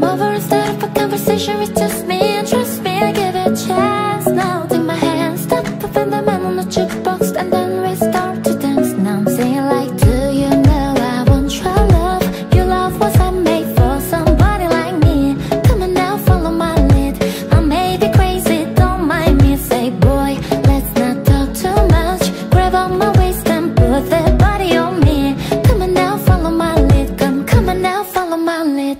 over instead of a conversation with just me. And trust me, I give it a chance. Now take my hand, stop, open the man on the jukebox, and then we start to dance. Now I'm singing like, do you know I want your love? Your love wasn't made for somebody like me. Come on now, follow my lead. I may be crazy, don't mind me. Say, boy, let's not talk too much. Grab on my waist and put that body on me. Come on now, follow my lead. Come on now, follow my lead.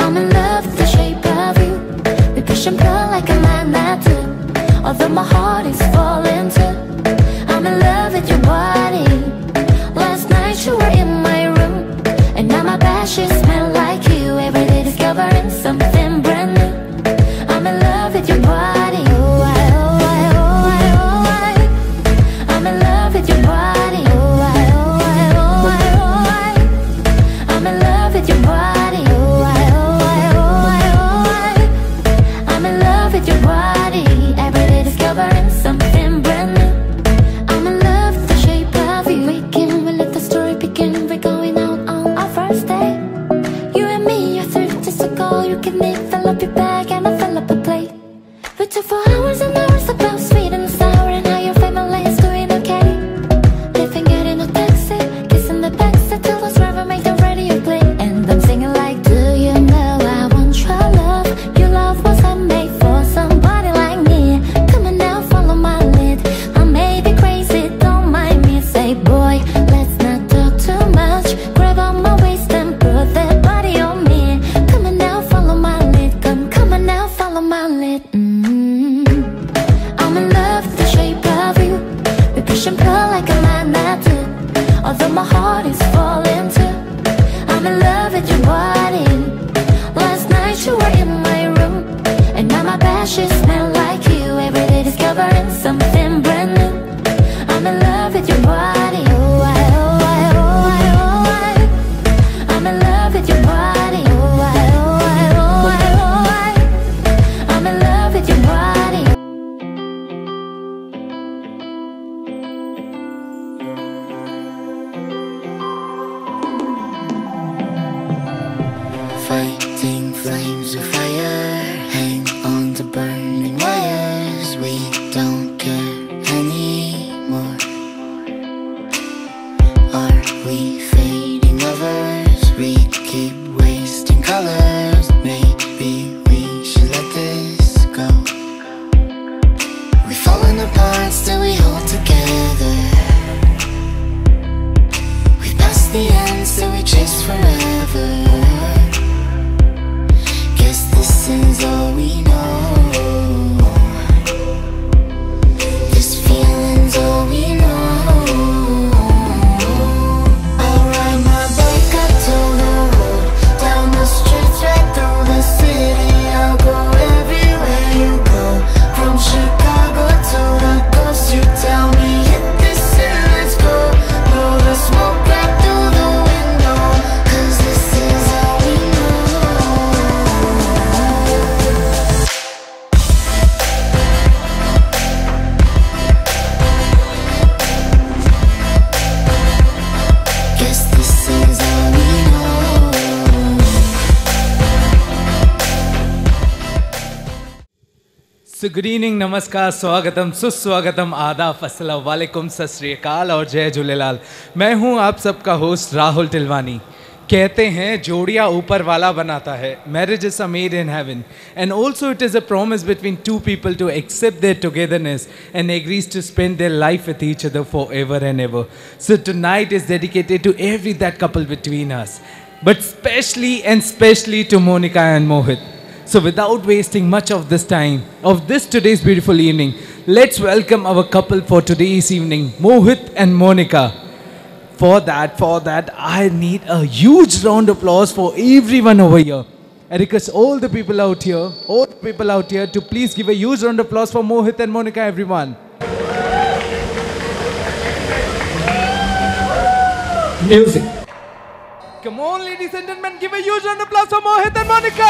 I'm in love with the shape of you. We push and pull like a magnet do. Although my heart is falling too. I'm in love with your body. Last night you were in my room, and now my bed sheets smell like you. Every day discovering something brand new. I'm in love with your body. Oh, I, oh, I, oh, I, oh, I. I'm in love with your body. Oh, I, oh, I, oh, I, oh, I. I'm in love with your body. Oh, I, oh, I, oh, I, oh, I. I'm in love with your body. Every day discovering something brand new. I'm in love with the shape of you. Waking, we let the story begin. We're going out on our first day. You and me, I served just a call. You can fill up your bag and I fill up a plate. We took for hours and hours about sweet and sour, and how your family is doing okay. Living, getting a taxi, kissing the backseat till the driver make the radio play. And I'm singing like, do you know I want your love? Your love wasn't made for somebody like me. Come on now, follow my lead. I may be crazy, don't mind me. Say, boy, let's not talk too much. Grab on my waist and put that body on me. Come on now, follow my lead. Come on now, follow my lead. I'm in love with the shape of you. We push and pull like a magnet do. Although my heart is falling too. I'm in love with your body. Last night you were in my room, and now my bed sheets smell like you. Every day discovering something brand new. I'm in love with your body. Oh, I, oh, I, oh, I, oh, I. I'm in love with your body. Oh, I, oh, I, oh, I, oh, I. I'm in love with your body. Fighting flames of fire, hang on to burning wires. We don't care anymore. Are we fading lovers? We keep wasting colors. Maybe we should let this go. We've fallen apart, still we hold together. We passed the end, still we chase forever. Guess this is all we know. This feeling's all we know. I'll ride my bike up to the road, down the streets, right through the city. I'll go everywhere you go, from Chicago to the coast. You tell me hit this and let's go. Blow the smoke right through the window, 'cause this is all we know. Guess this is all we know. So good evening, नमस्कार, स्वागतम, सुस्वागतम, आदाब, अस्सलाम वालेकुम, सत श्री अकाल और जय झूलेलाल। मैं हूं आप सबका होस्ट राहुल टिलवानी। कहते हैं जोड़ियां ऊपर वाला बनाता है, marriage is a made in heaven, and also it is a promise between two people to accept their togetherness and agrees to spend their life with each other for ever and ever. So tonight is dedicated to every that couple between us, but especially to Monica and Mohit. So without wasting much of this time, of this today's beautiful evening, let's welcome our couple for today's evening, Mohit and Monica. For that, I need a huge round of applause for everyone over here. I request all the people out here, to please give a huge round of applause for Mohit and Monica, everyone. Music. Come on, ladies and gentlemen, give a huge round of applause for Mohit and Monica!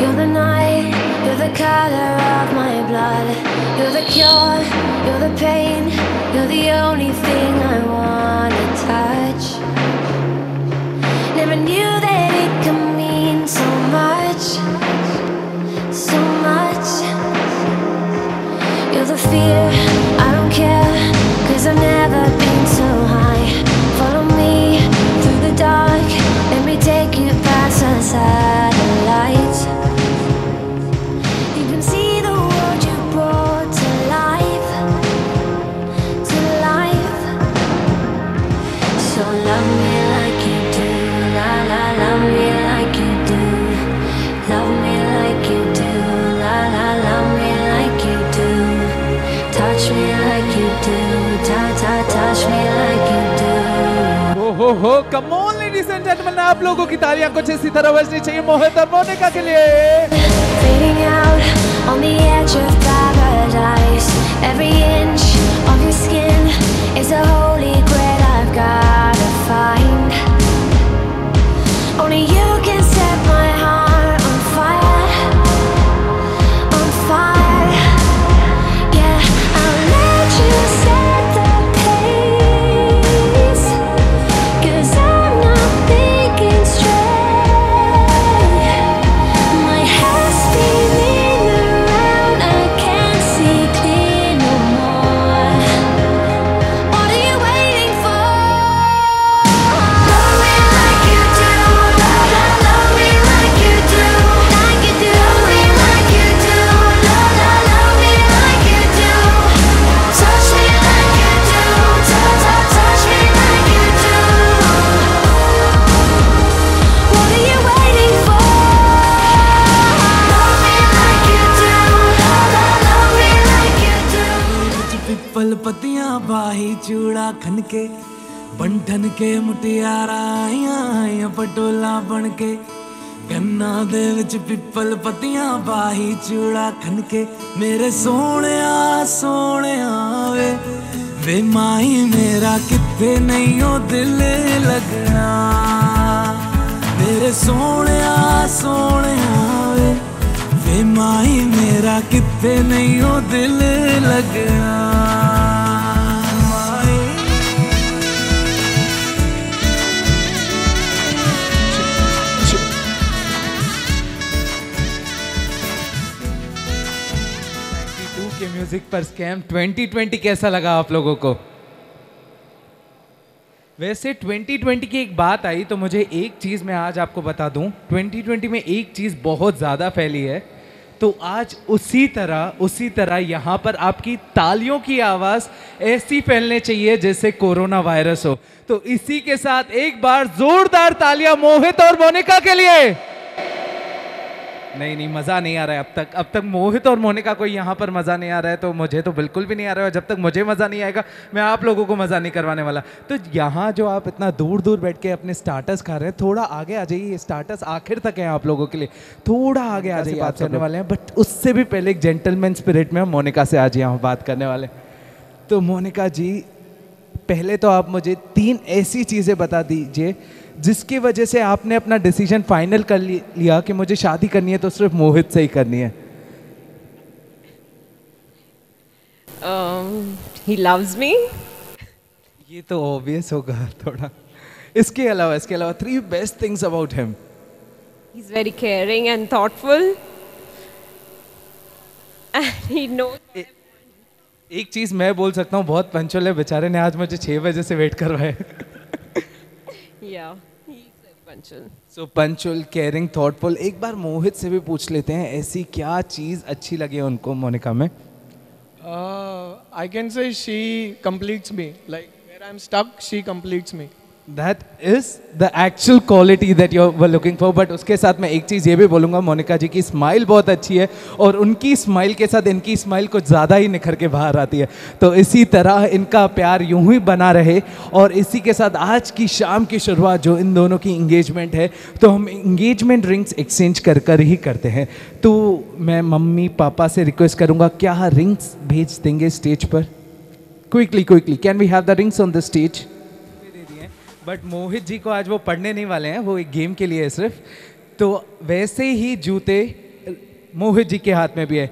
You're the night, you're the color of my blood. You're the cure, you're the pain. You're the only thing I wanna touch. Never knew that it could mean so much, so much. You're the fear, I don't care, 'cause I've never been so high. Follow me through the dark, let me take you past the satellites. You can see the world you brought to life, to life. So love me like you do, la la, love me like you do. Love me like you do, la la, love me like you do. Touch me like you do, touch me like you do. हो come on ladies and gentleman, आप लोगों की तालियां कुछ इसी तरह बजनी चाहिए मोहित और मोनिका के लिए। Fading out on the edge of paradise. Every inch of your skin is a holy grail I've gotta find. Only you can set my heart on fire, on fire. Yeah, I'll let you set the pace, 'cause I'm not thinking straight. My head's spinning around, I can't see clear no more. What are you waiting for? Love me like you do, love, love, love me like you do, like you do. Love me like you do, love, love, love me like you do. Touch me like you do, touch me like you do. What are you waiting for? Love me like you do, love, love, love me like you do. People पतियां बाही चूड़ा खनके बंठन के मुटियारा आइया पटोला बनके गन्ना दे विच पिपल पतियां बाही चूड़ा खनके मेरे सोहणिया सोहणिया वे माही मेरा किथे नहीं ओ दिल लगना मेरे सोहणिया सोहणिया वे माही मेरा किथे नहीं ओ दिल लगना के म्यूजिक पर स्कैम 2020 कैसा लगा आप लोगों को? वैसे 2020 की एक बात आई तो मुझे एक चीज़ मैं आज आपको बता दूं, 2020 में एक चीज़ बहुत ज़्यादा फैली है, तो आज उसी तरह यहाँ पर आपकी तालियों की आवाज़ ऐसी फैलने चाहिए जैसे कोरोना वायरस हो। तो इसी के साथ एक बार जोरदार तालियां मोहित और मोनिका के लिए। नहीं मज़ा नहीं आ रहा है अब तक मोहित और मोनिका को यहाँ पर मज़ा नहीं आ रहा है, तो मुझे तो बिल्कुल भी नहीं आ रहा है। जब तक मुझे मज़ा नहीं आएगा मैं आप लोगों को मज़ा नहीं करवाने वाला। तो यहाँ जो आप इतना दूर दूर बैठ के अपने स्टार्टर्स खा रहे हैं, थोड़ा आगे आ जाइए, स्टार्टर्स आखिर तक हैं आप लोगों के लिए, थोड़ा आगे आ जाइए, बात करने वाले हैं। बट उससे भी पहले एक जेंटलमैन स्पिरिट में हम मोनिका से आज यहाँ बात करने वाले। तो मोनिका जी, पहले तो आप मुझे 3 ऐसी चीज़ें बता दीजिए जिसकी वजह से आपने अपना डिसीजन फाइनल कर लिया कि मुझे शादी करनी है तो सिर्फ मोहित से ही करनी है। He loves me. ये तो ऑब्वियस होगा थोड़ा। इसके अलावा 3 best things about him. He's very caring and thoughtful. And he knows. एक चीज़ मैं बोल सकता हूँ, बहुत पंचुअल है बेचारे ने, आज मुझे 6 बजे से वेट करवाए। Yeah, he's very punctual. So punctual, caring, thoughtful। एक बार मोहित से भी पूछ लेते हैं, ऐसी क्या चीज़ अच्छी लगी उनको मोनिका में? I can say she completes me. Like where I'm stuck, she completes me. That is the actual quality that you were looking for। But उसके साथ मैं एक चीज़ ये भी बोलूँगा, मोनिका जी की स्माइल बहुत अच्छी है और उनकी स्माइल के साथ इनकी स्माइल कुछ ज़्यादा ही निखर के बाहर आती है। तो इसी तरह इनका प्यार यूं ही बना रहे। और इसी के साथ आज की शाम की शुरुआत जो इन दोनों की इंगेजमेंट है, तो हम इंगेजमेंट रिंग्स एक्सचेंज कर ही करते हैं। तो मैं मम्मी पापा से रिक्वेस्ट करूँगा, क्या रिंग्स भेज देंगे स्टेज पर? Quickly can we have the rings on the stage? But Mohit ji को आज वो पढ़ने नहीं वाले हैं, वो एक गेम के लिए है सिर्फ। तो वैसे ही जूते मोहित जी के हाथ में भी है।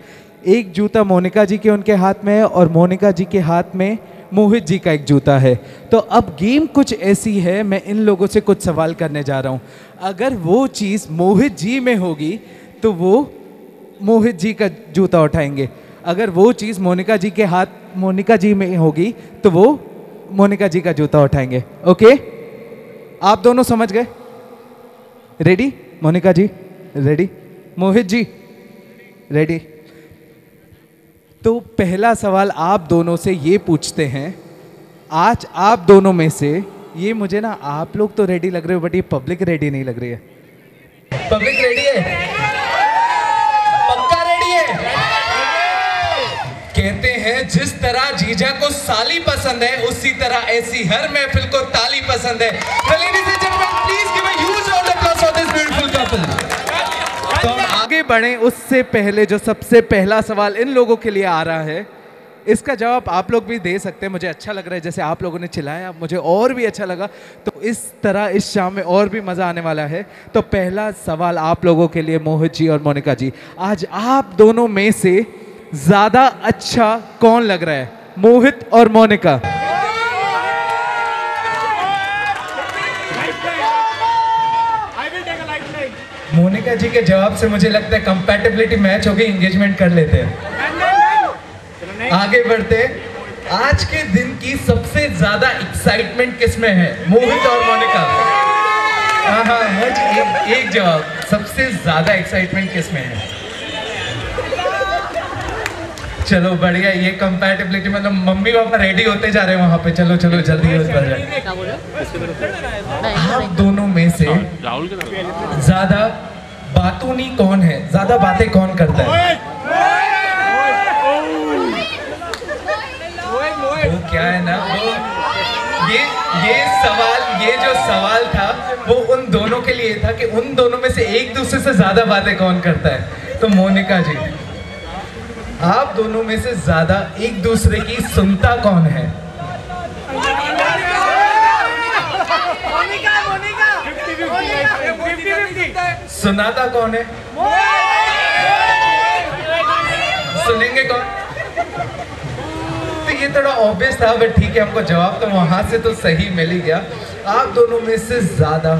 एक जूता मोनिका जी के उनके हाथ में है और मोनिका जी के हाथ में मोहित जी का एक जूता है। तो अब गेम कुछ ऐसी है, मैं इन लोगों से कुछ सवाल करने जा रहा हूँ। अगर वो चीज़ मोहित जी में होगी तो वो मोहित जी का जूता उठाएंगे, अगर वो चीज़ मोनिका जी में होगी तो वो मोनिका जी का जूता उठाएंगे। ओके, आप दोनों समझ गए? रेडी? मोनिका जी रेडी? मोहित जी रेडी? तो पहला सवाल आप दोनों से ये पूछते हैं, आज आप दोनों में से, ये मुझे ना, आप लोग तो रेडी लग रहे हो बट ये पब्लिक रेडी नहीं लग रही है। पब्लिक रेडी है? पक्का रेडी है? कहते हैं जिस तरह जीजा को साली पसंद है उसी तरह ऐसी हर महफिल को ताली पसंद है। So ladies and gentlemen, please give a huge round of applause for this beautiful couple. तो हम आगे बढ़ें उससे पहले जो सबसे पहला सवाल इन लोगों के लिए आ रहा है, इसका जवाब आप लोग भी दे सकते हैं। मुझे अच्छा लग रहा है जैसे आप लोगों ने चिल्लाया, मुझे और भी अच्छा लगा। तो इस तरह इस शाम में और भी मज़ा आने वाला है। तो पहला सवाल आप लोगों के लिए, मोहित जी और मोनिका जी, आज आप दोनों में से ज़्यादा अच्छा कौन लग रहा है, मोहित और मोनिका? मोनिका जी के जवाब से मुझे लगता है कंपैटिबिलिटी मैच हो गई, एंगेजमेंट कर लेते हैं। आगे बढ़ते, आज के दिन की सबसे ज्यादा एक्साइटमेंट किसमें है, मोहित और मोनिका? हाँ, एक जवाब, सबसे ज्यादा एक्साइटमेंट किसमें है? चलो बढ़िया, ये कंपैटिबिलिटी, मतलब मम्मी पापा रेडी होते जा रहे हैं वहां पे। चलो चलो जल्दी हो जाए। आप दोनों में से ज्यादा बातूनी कौन है, ज्यादा बातें कौन करता है? वो क्या है ना, वो ये जो सवाल था वो उन दोनों के लिए था कि उन दोनों में से एक दूसरे से ज्यादा बातें कौन करता है। तो मोनिका जी, आप दोनों में से ज्यादा एक दूसरे की सुनता कौन है? सुनाता कौन है? सुनेंगे कौन? तो ये थोड़ा ऑब्वियस था बट ठीक है, हमको जवाब तो वहां से तो सही मिल ही गया। आप दोनों में से ज्यादा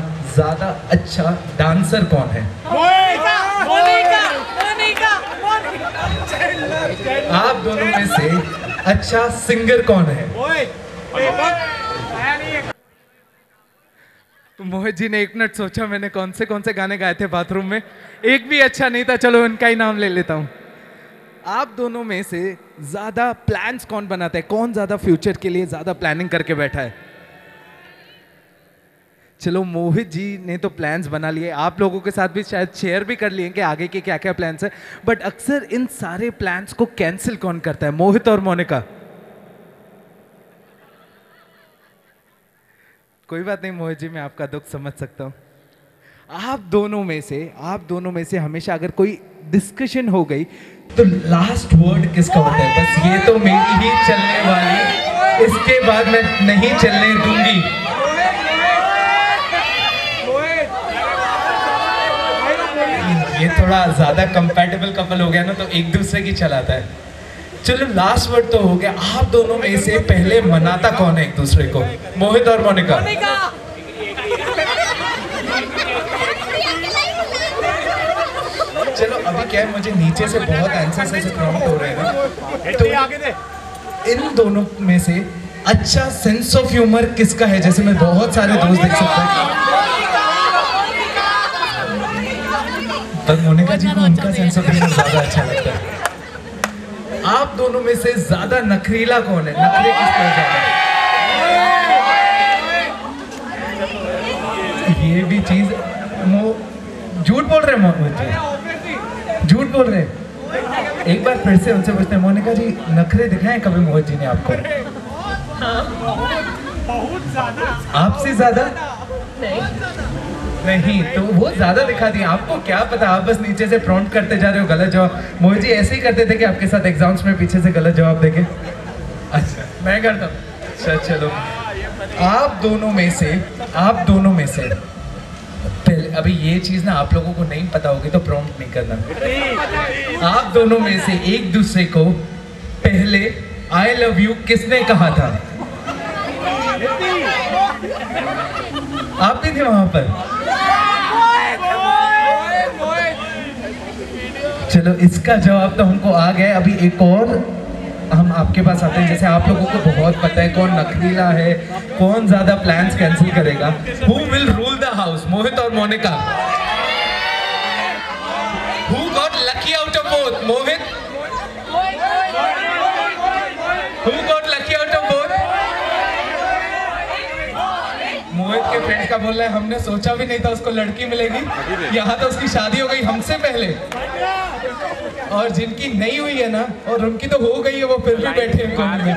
अच्छा डांसर कौन है? आप दोनों में से अच्छा सिंगर कौन है? तो मोहित जी ने 1 मिनट सोचा, मैंने कौन से गाने गाए थे बाथरूम में, एक भी अच्छा नहीं था। चलो इनका ही नाम ले लेता हूं। आप दोनों में से ज्यादा प्लान्स कौन बनाता है, कौन ज्यादा फ्यूचर के लिए ज्यादा प्लानिंग करके बैठा है? चलो मोहित जी ने तो प्लान्स बना लिए, आप लोगों के साथ भी शायद शेयर भी कर लिए कि आगे के क्या क्या प्लान्स है, बट अक्सर इन सारे प्लान्स को कैंसिल कौन करता है, मोहित और मोनिका? कोई बात नहीं मोहित जी, मैं आपका दुख समझ सकता हूँ। आप दोनों में से हमेशा अगर कोई डिस्कशन हो गई तो लास्ट वर्ड किसका होता है? बस ये तो मेरी ही चलने वाली, इसके बाद मैं नहीं चलने दूंगी। ये थोड़ा ज्यादा कंपैटिबल कपल हो गया ना, तो एक दूसरे की चलाता है। चलो लास्ट वर्ड तो हो गया। आप दोनों में से पहले मनाता कौन है एक दूसरे को, मोहित और मोनिका? चलो अभी क्या है, मुझे नीचे से बहुत आंसर्स ऐसे प्रॉम्प्ट हो रहे हैं ना, तो इन दोनों में से अच्छा सेंस ऑफ ह्यूमर किसका है? जैसे मैं बहुत सारे दोस्त देख सकता हूँ, पर मोनिका जी को उनका सेंस ऑफ ह्यूमर ज्यादा अच्छा लगता है। आप दोनों में से ज्यादा नखरीला कौन है? नखरे किसको ज्यादा? ये भी चीज झूठ बोल रहे मोहित, झूठ बोल रहे। एक बार फिर से उनसे पूछते हैं, मोनिका जी नखरे दिखाएं कभी मोहित जी ने आपको? आपसे ज्यादा नहीं, तो वो ज्यादा दिखा दिया। आपको क्या पता, आप बस नीचे से प्रॉम्प्ट करते जा रहे हो गलत जवाब। मोहित जी ऐसे ही करते थे कि आपके साथ एग्जाम्स में पीछे से गलत जवाब देके? अच्छा मैं करता हूँ। अच्छा चलो, आप दोनों में से चलिए अभी ये चीज़ ना आप लोगों को नहीं पता होगी तो प्रॉम्प्ट नहीं करना। आप दोनों में से एक दूसरे को पहले आई लव यू किसने कहा था? आप भी थे वहां पर? चलो इसका जवाब तो हमको आ गया। अभी एक और हम आपके पास आते हैं। जैसे आप लोगों को बहुत पता है कौन नखरीला है, कौन ज्यादा प्लान्स कैंसिल करेगा। Who will rule the house? मोहित और Monika. Who got lucky out of both? Mohit? Who got lucky out of both? मोहित के फ्रेंड्स का बोल रहा है हमने सोचा भी नहीं था उसको लड़की मिलेगी, यहाँ तो उसकी शादी हो गई हमसे पहले। और जिनकी नहीं हुई है ना, और उनकी तो हो गई है, वो फिर भी बैठे हैं कोने में।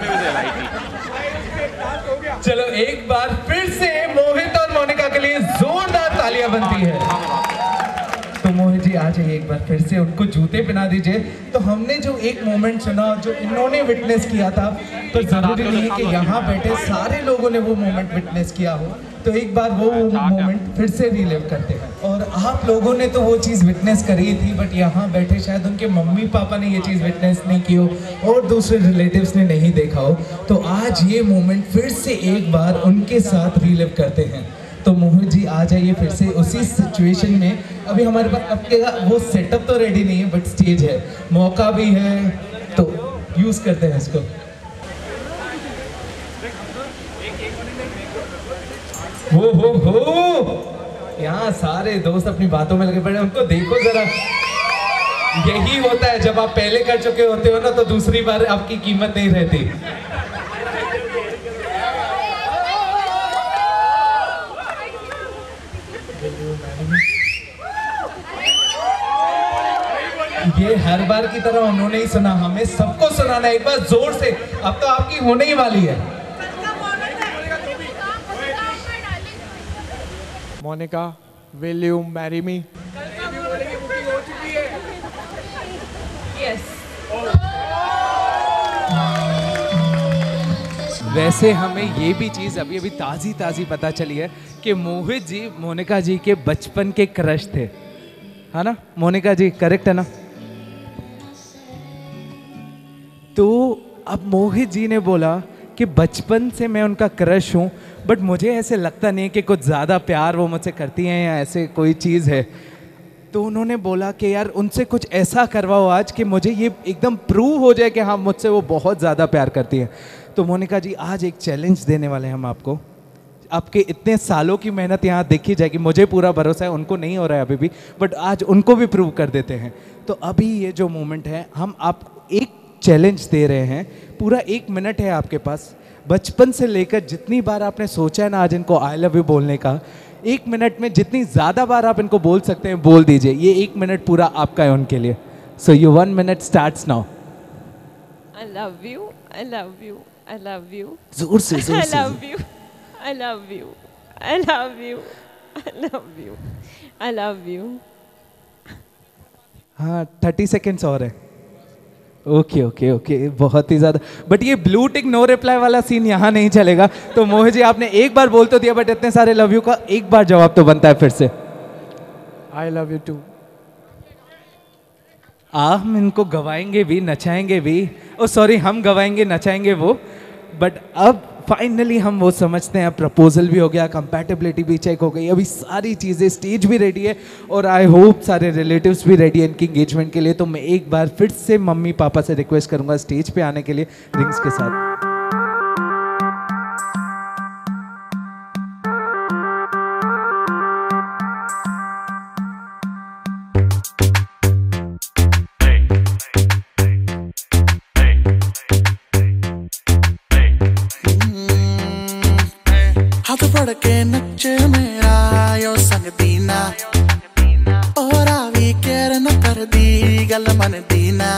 चलो एक बार फिर से मोहित और मोनिका के लिए जोरदार तालियां बनती है। तो मोहित जी आ जाइए एक बार फिर से, उनको जूते पहना दीजिए। तो हमने जो एक मोमेंट सुना जो इन्होंने विटनेस किया था, तो जरूरी नहीं है कि यहाँ बैठे सारे लोगों ने वो मोमेंट विटनेस किया हो, तो एक बार वो मोमेंट फिर से रिलीव करते हैं। और आप लोगों ने तो वो चीज़ विटनेस करी थी, बट यहाँ बैठे शायद उनके मम्मी पापा ने ये चीज़ विटनेस नहीं की हो और दूसरे रिलेटिव्स ने नहीं देखा हो, तो आज ये मोमेंट फिर से एक बार उनके साथ रिलीव करते हैं। तो मोहित जी आ जाइए फिर से उसी सिचुएशन में। अभी हमारे पास आपके वो सेटअप तो रेडी नहीं है, बट स्टेज है, मौका भी है, तो यूज़ करते हैं इसको। हो यहाँ सारे दोस्त अपनी बातों में लगे पड़े, उनको देखो जरा। यही होता है जब आप पहले कर चुके होते हो ना, तो दूसरी बार आपकी कीमत नहीं रहती। ये हर बार की तरह उन्होंने ही सुना, हमें सबको सुनाना एक बार जोर से। अब तो आपकी होने ही वाली है। Monika, will you marry me? Yes. वैसे हमें ये भी चीज़ अभी अभी ताज़ी ताज़ी पता चली है कि मोहित जी मोनिका जी के बचपन के क्रश थे, है ना मोनिका जी? करेक्ट है ना? तो अब मोहित जी ने बोला कि बचपन से मैं उनका क्रश हूँ, बट मुझे ऐसे लगता नहीं कि कुछ ज़्यादा प्यार वो मुझसे करती हैं या ऐसे कोई चीज़ है। तो उन्होंने बोला कि यार उनसे कुछ ऐसा करवाओ आज कि मुझे ये एकदम प्रूव हो जाए कि हाँ मुझसे वो बहुत ज़्यादा प्यार करती है। तो मोनिका जी आज एक चैलेंज देने वाले हैं हम आपको। आपके इतने सालों की मेहनत यहाँ देखी जाएगी, मुझे पूरा भरोसा है, उनको नहीं हो रहा है अभी भी, बट आज उनको भी प्रूव कर देते हैं। तो अभी ये जो मोमेंट है, हम आप एक चैलेंज दे रहे हैं, पूरा 1 मिनट है आपके पास। बचपन से लेकर जितनी बार आपने सोचा है ना आज इनको आई लव यू बोलने का, 1 मिनट में जितनी ज़्यादा बार आप इनको बोल सकते हैं बोल दीजिए। ये 1 मिनट पूरा आपका है उनके लिए। So you 1 minute starts now. I love you. I love you. I love you. जोर से जोर I से। love you. I love you. I love you. I love you. I love you. हाँ 30 सेकेंड्स और है। ओके ओके ओके, बहुत ही ज़्यादा। But ये ब्लू टिक नो रिप्लाई वाला सीन यहाँ नहीं चलेगा। तो मोहित जी आपने एक बार बोल तो दिया, बट इतने सारे लव यू का एक बार जवाब तो बनता है फिर से। I love you too. हम इनको गवाएंगे भी, नचाएंगे भी। ओ सॉरी, हम गवाएंगे नचाएंगे वो। बट अब फाइनली हम वो समझते हैं, प्रपोजल भी हो गया, कंपैटिबिलिटी भी चेक हो गई, अभी सारी चीज़ें, स्टेज भी रेडी है, और आई होप सारे रिलेटिव्स भी रेडी है इनकी एंगेजमेंट के लिए। तो मैं एक बार फिर से मम्मी पापा से रिक्वेस्ट करूंगा स्टेज पे आने के लिए रिंग्स के साथ। हाथ फड़ के नच मेरा यो संग दीना, और आवी केयर न कर दी गल मन दीना।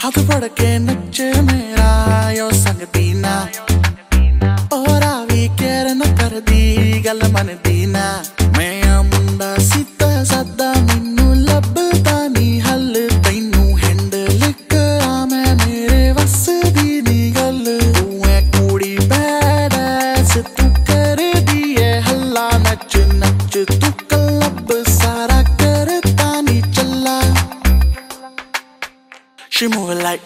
हाथ फड़ के नच मेरा यो संग दीना, और आवी केयर न कर दी गल मन दीना। मैं मुंडा सीता सादा मैनू लभदा नी हल, तैनू हैंडल करा मैं मेरे वस दी नी गल। तू है कुड़ी च तू कलब सारा करता नी चला She moving like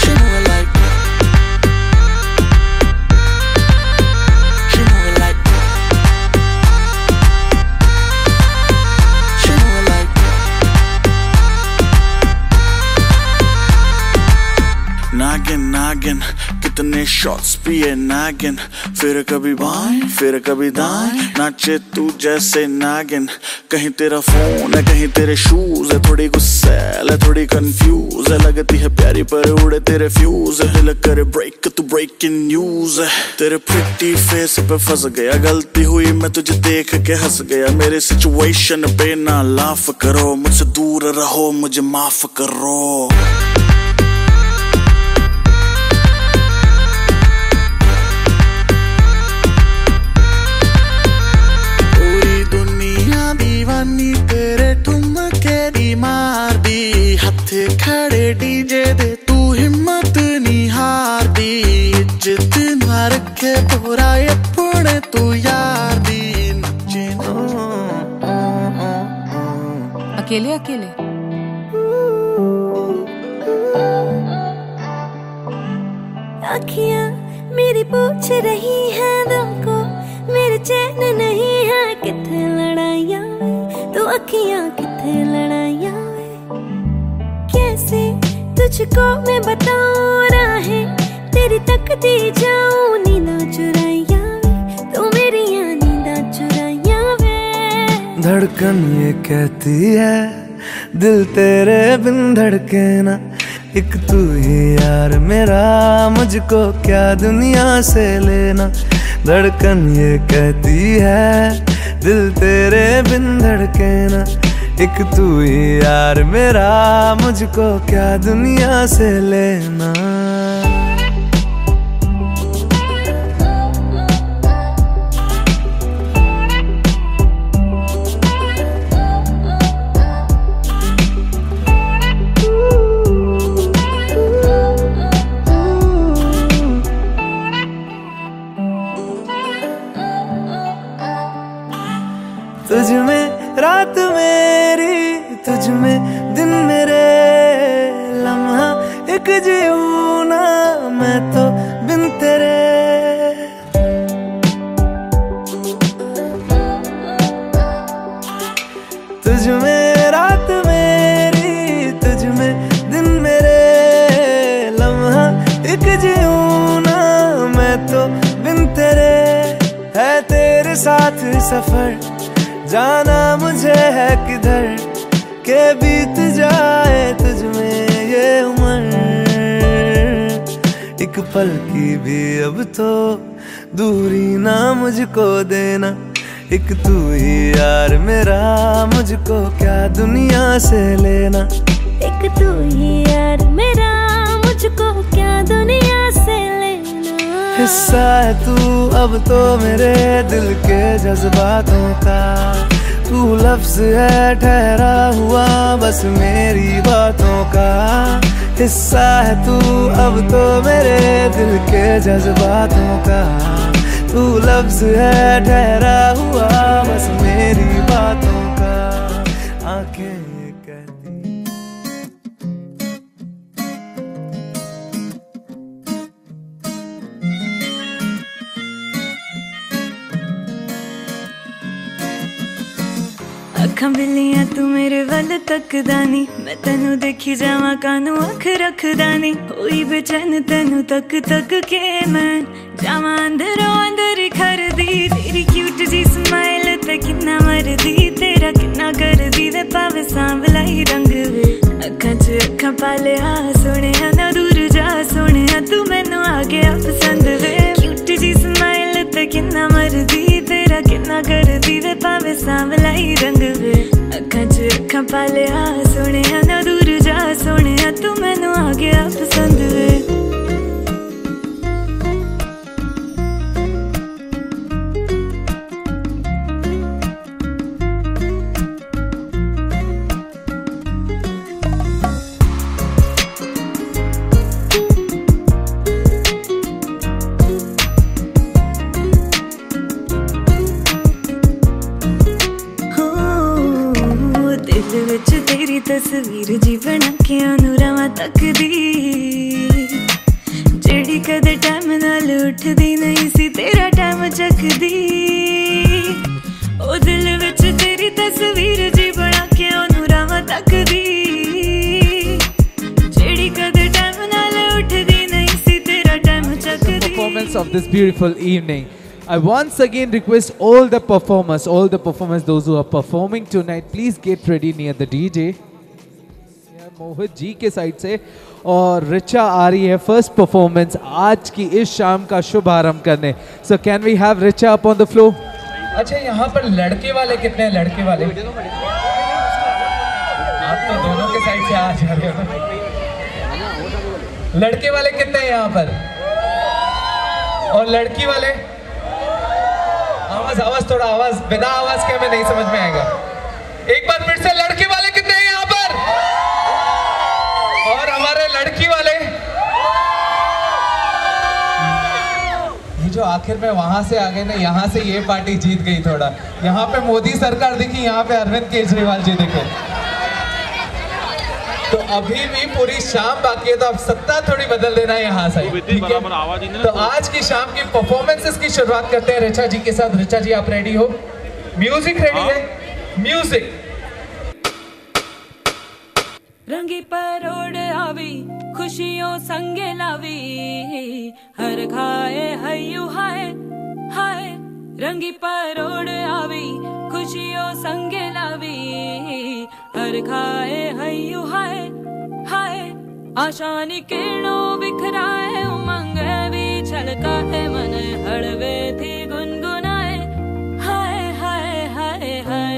She moving like She moving like She moving like Naggin, naggin कितने शॉट्स पिए नागिन फिर कभी बाएं फिर कभी दाएं नाचे तू जैसे नागिन कहीं तेरा फोन है कहीं तेरे शूज है थोड़ी गुस्सैल है थोड़ी कंफ्यूज है लगती है प्यारी पर उड़े तेरे फ्यूज है दिल करे ब्रेक तू ब्रेकिंग न्यूज है तेरे प्रिटी फेस पे फंस गया गलती हुई मैं तुझे देख के हंस गया मेरे सिचुएशन पे ना लाफ करो मुझसे दूर रहो मुझे माफ करो दीवानी तेरे ठुमके दी मार दी हथे खड़े डीजे दे तू हिम्मत नहीं हार दी इज्जत ना रखे तोरा अपने तू यार दी नचे अकेले अकेले अखियां मेरी पूछ रही है दिल को मेरे चैन नहीं है किथे लड़ाइयां तू अखियां किथे लड़ाइयां कैसे तुझको मैं बताऊं राहें तेरी तकती जाऊं नींदा चुराइयां तू मेरी नींदा चुराइयां वे धड़कन ये कहती है दिल तेरे बिन धड़के ना एक तू ही यार मेरा मुझको क्या दुनिया से लेना धड़कन ये कहती है दिल तेरे बिन धड़के ना एक तू ही यार मेरा मुझको क्या दुनिया से लेना तुझ में रात मेरी तुझ में दिन मेरे लम्हा एक जीऊं ना मैं तो बिन तेरे तुझ में रात मेरी तुझ में दिन मेरे लम्हा एक जीऊं ना मैं तो बिन तेरे है तेरे साथ सफर जाना मुझे है किधर के बीत जाए तुझ में ये उम्र एक पल की भी अब तो दूरी ना मुझको देना एक तू ही यार मेरा मुझको क्या दुनिया से लेना एक तू ही यार मेरा मुझको क्या दुनिया से लेना हिस्सा है तू अब तो मेरे दिल के जज्बातों का तू लफ्ज है ठहरा हुआ बस मेरी बातों का हिस्सा है तू अब तो मेरे दिल के जज्बातों का तू लफ्ज है ठहरा हुआ बस मेरी बातों का आंखें ये कहती अखां बिल्लियां तू मेरे वल तकदा नी मैं तेनू देखी जावां कानू अख रखदा नी होई बेचैन तेनू तक तक के मैं जावां अंदरों अंदर खरदी तेरी क्यूट जी स्माइल ते किन्ना मरदी तेरा किन्ना करदी वे पावे सांवला ही रंग वे अखां च अखां पालिया सोहणिया ना दूर जा सोहणिया तू मैनू आ गया पसंद वे क्यूट जी स्माइल ते किन्ना मरदी तेरा किन्ना करदी वे पावे सांवला ही रंग वे अखां च अखां पालिया सोहणिया ना दूर जा सोहणिया तू मैनू आ गया पसंद वे कदे टाइम नाल उठदी नहीं सी तेरा टाइम चकदी ओ दिल विच तेरी तस्वीर जी बना के ओनू रावां तकदी जेड़ी कदे टाइम नाल उठदी नहीं सी तेरा time चकदी। Performance of this beautiful evening. I once again request all the performers, those who are performing tonight, please get ready near the DJ. Mohit ji के साइड से और रिचा आ रही है फर्स्ट परफॉर्मेंस आज की इस शाम का शुभारंभ करने। So can we have Richa up on the floor? अच्छा, यहाँ पर लड़के वाले कितने हैं? लड़के वाले आप तो दोनों के साइड से आ जा रहे हो। लड़के वाले कितने हैं यहाँ पर? और लड़की वाले? आवाज थोड़ा आवाज, बिना आवाज के हमें नहीं समझ में आएगा। एक बार फिर से, लड़के वाले कितने हैं यहाँ पर? और हमारे लड़की वाले? ये जो आखिर में वहां से आ गए ना, यहाँ से ये पार्टी जीत गई थोड़ा। यहाँ पे मोदी सरकार दिखी, यहाँ पे अरविंद केजरीवाल जी दिखे। तो अभी भी पूरी शाम बाकी है, तो अब सत्ता थोड़ी बदल देना है यहाँ से, ठीक है? तो आज की शाम की परफॉर्मेंसेस की शुरुआत करते हैं रिचा जी के साथ। रिचा जी, आप रेडी हो? म्यूजिक रेडी है? म्यूजिक। रंगी परोड़ आवी खुशियों संगे लावी हर खाए हयू हाय हाय। रंगी परोड़ आवी खुशियों संगे लावी हर खाए हयू हाय हाय। आशानी किरणों बिखराए उमंग भी छलकाए मन हड़वे थी गुनगुनाए हाय हाय हाय हाय।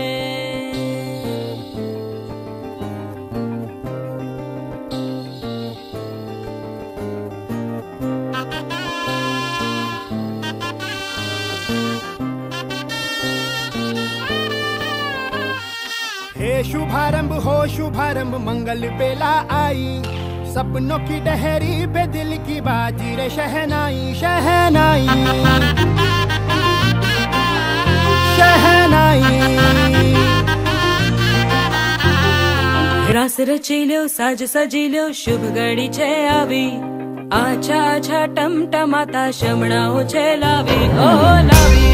हे शुभारंभ हो शुभारंभ मंगल बेला आई सपनों की डहरी पे दिल की बाजी रे शहनाई शहनाई शहनाई। रास रचील्यो साज सजील्यो शुभ घड़ी छे आवी आछा आछा टमटमाता शमणाओ छे लावी ओ लावी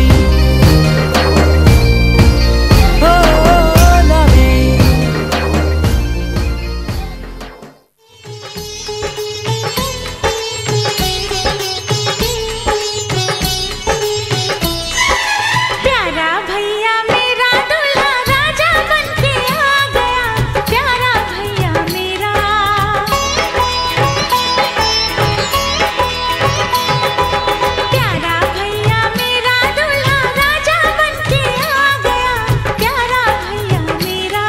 ओ लावी। प्यारा भैया मेरा दूल्हा राजा बनके आ गया। प्यारा भैया मेरा प्यारा भैया मेरा दूल्हा राजा बनके आ गया। प्यारा भैया मेरा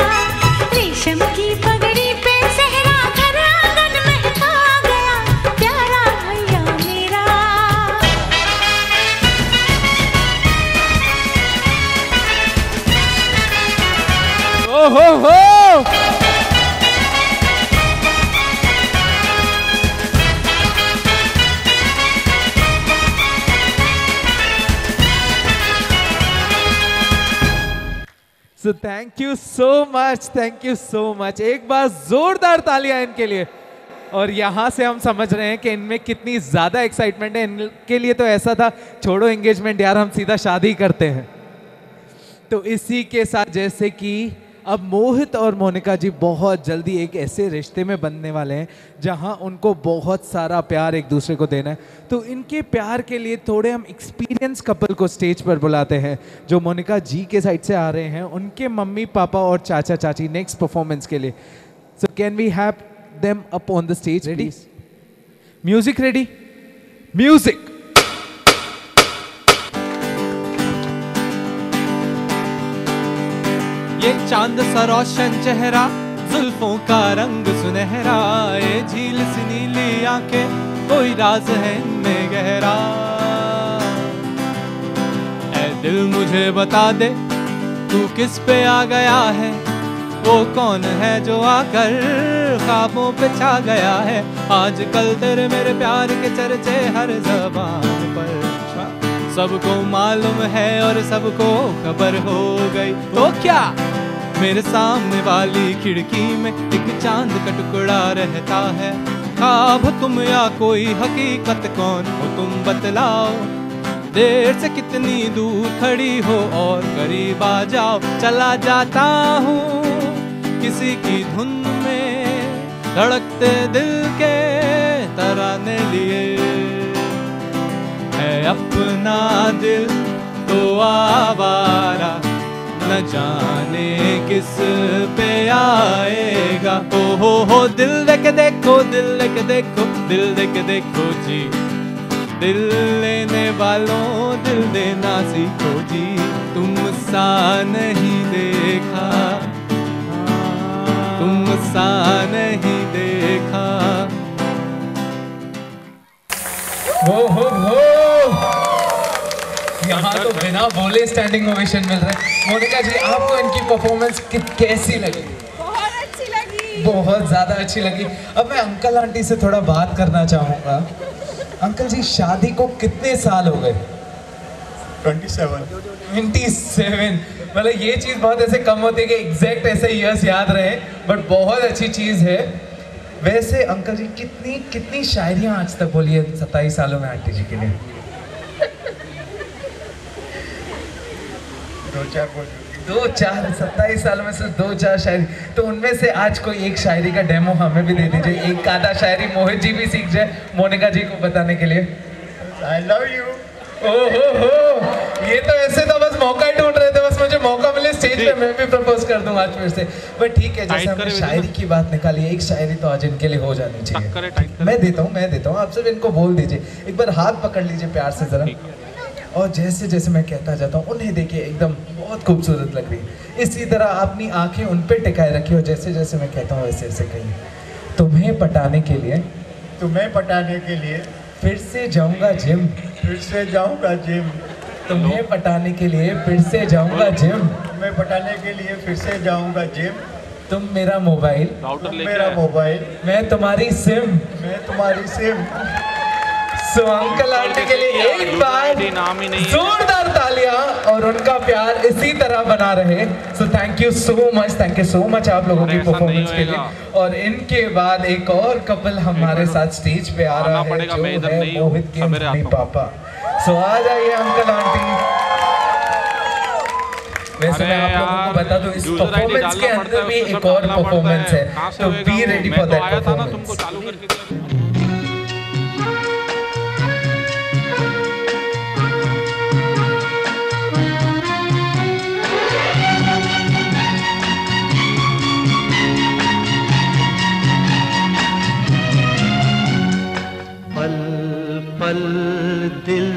रेशम की पगड़ी पे सहरा घर आंगन महका गया। प्यारा भैया मेरा ओहो हो। So thank you so much। एक बार जोरदार तालियां इनके लिए। और यहाँ से हम समझ रहे हैं कि इनमें कितनी ज्यादा एक्साइटमेंट है। इनके लिए तो ऐसा था, छोड़ो एंगेजमेंट यार, हम सीधा शादी करते हैं। तो इसी के साथ जैसे कि अब मोहित और मोनिका जी बहुत जल्दी एक ऐसे रिश्ते में बनने वाले हैं जहां उनको बहुत सारा प्यार एक दूसरे को देना है। तो इनके प्यार के लिए थोड़े हम एक्सपीरियंस कपल को स्टेज पर बुलाते हैं, जो मोनिका जी के साइड से आ रहे हैं, उनके मम्मी पापा और चाचा चाची नेक्स्ट परफॉर्मेंस के लिए। So can we have them up on the stage? Ready? Music ready? Music. ये चांद सा रोशन चेहरा, जुल्फों का रंग सुनहरा, ये झील सी नीली आंखें, कोई राज है इनमें गहरा। ऐ दिल मुझे बता दे तू किस पे आ गया है, वो कौन है जो आकर ख्वाबों पे छा गया है। आजकल तेरे मेरे प्यार के चर्चे हर ज़बान पर, सबको मालूम है और सबको खबर हो गई। तो क्या मेरे सामने वाली खिड़की में एक चांद का टुकड़ा रहता है, ख्वाब हो तुम या कोई हकीकत, कौन हो तुम बतलाओ। देर से कितनी दूर खड़ी हो और करीब आ जाओ। चला जाता हूँ किसी की धुन में, धड़कते दिल के तराने लिए। है अपना दिल तो आवारा, न जाने किस पे आएगा। ओ हो दिल देके देखो, दिल देके देखो, दिल देके देखो जी। दिल लेने वालों दिल देना सीखो जी। तुम सा नहीं देखा, तुम सा नहीं देखा। हो यहाँ तो बिना बोले स्टैंडिंग ओवेशन मिल रहा है। मोनिका जी, आपको इनकी परफॉर्मेंस कैसी लगी? बहुत अच्छी लगी, बहुत ज़्यादा अच्छी लगी। अब मैं अंकल आंटी से थोड़ा बात करना चाहूँगा। अंकल जी, शादी को कितने साल हो गए? 27। मतलब ये चीज़ बहुत ऐसे कम होती है कि एग्जैक्ट ऐसे ईयर्स याद रहे, बट बहुत अच्छी चीज़ है। वैसे अंकल जी, कितनी शायरियाँ आज तक बोली है 27 सालों में आंटी जी के लिए? 2-4 27 सालों में सिर्फ 2-4 शायरी। तो उनमें से आज कोई एक शायरी का डेमो हमें भी दे दीजिए। एक आधा शायरी मोहित जी भी सीख जाए मोनिका जी को बताने के लिए। I love you। ओहो, ये तो ऐसे तो बस मौका ही ढूंढ रहे थे, बस मुझे मौका मिले स्टेज पे मैं भी प्रपोज कर दूं आज फिर से। बट ठीक है, जैसे हमने शायरी की बात निकाली है, एक शायरी तो आज इनके लिए हो जानी चाहिए। मैं देता हूँ, आप सिर्फ इनको बोल दीजिए। एक बार हाथ पकड़ लीजिए प्यार से जरा, और जैसे जैसे मैं कहता जाता हूँ उन्हें देखिए, एकदम बहुत खूबसूरत लग रही है। इसी तरह अपनी आंखें उन पे टिकाए रखिए, और जैसे जैसे मैं कहता हूँ वैसे वैसे कहिए। तुम्हें पटाने के लिए फिर से जाऊंगा जिम, तुम्हें पटाने के लिए फिर से जाऊंगा जिम, तुम मेरा मोबाइल, मैं तुम्हारी सिम। सो अंकल आंटी के लिए एक बार जोरदार तालियां, और उनका प्यार इसी तरह बना रहे। So thank you so much आप लोगों की परफॉर्मेंस के लिए। और इनके बाद एक और कपल हमारे साथ स्टेज पे आ रहा है, जो है मोहित के मम्मी पापा। सो आ जाइए अंकल आंटी। वैसे मैं आप लोगों को बता दूं, इस परफॉर्मेंस के अंदर भी एक और परफॉर्मेंस है, तो be ready for that performance. पल दिल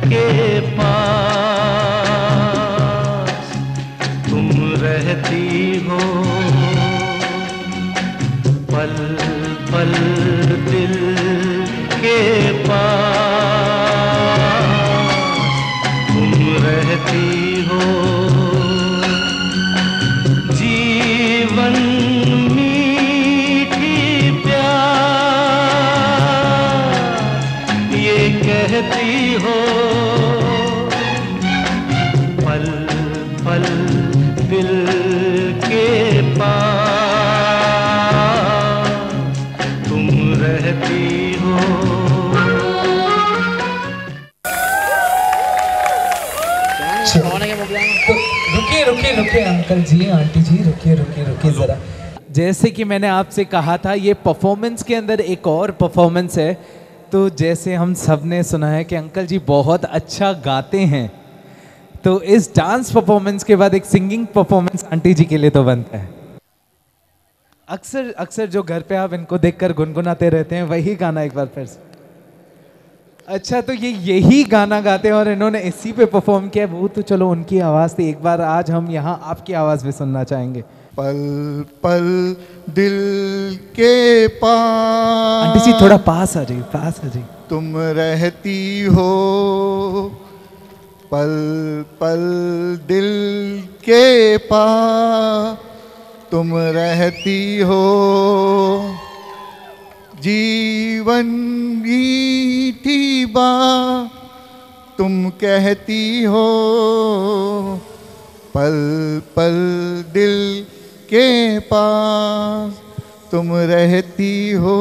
के पास तुम रहती हो, पल पल दिल के पास तुम रहती हो। जीवन कहती हो, पल पल दिल के पास तुम रहती हो। रुकिए अंकल जी, आंटी जी, रुकिए जरा। जैसे कि मैंने आपसे कहा था, ये परफॉर्मेंस के अंदर एक और परफॉर्मेंस है। तो जैसे हम सब ने सुना है कि अंकल जी बहुत अच्छा गाते हैं, तो इस डांस परफॉर्मेंस के बाद एक सिंगिंग परफॉर्मेंस आंटी जी के लिए तो बनता है। अक्सर जो घर पे आप इनको देखकर गुनगुनाते रहते हैं, वही गाना एक बार फिर से। अच्छा, तो ये यही गाना गाते हैं और इन्होंने इसी पे परफॉर्म किया। वो तो चलो उनकी आवाज़ थी, एक बार आज हम यहाँ आपकी आवाज़ भी सुनना चाहेंगे। पल पल दिल के पास, आंटी जी थोड़ा पास आ जाइए। तुम रहती हो, पल पल दिल के पास तुम रहती हो। जीवन मीठी बात तुम कहती हो, पल पल दिल के पास तुम रहती हो।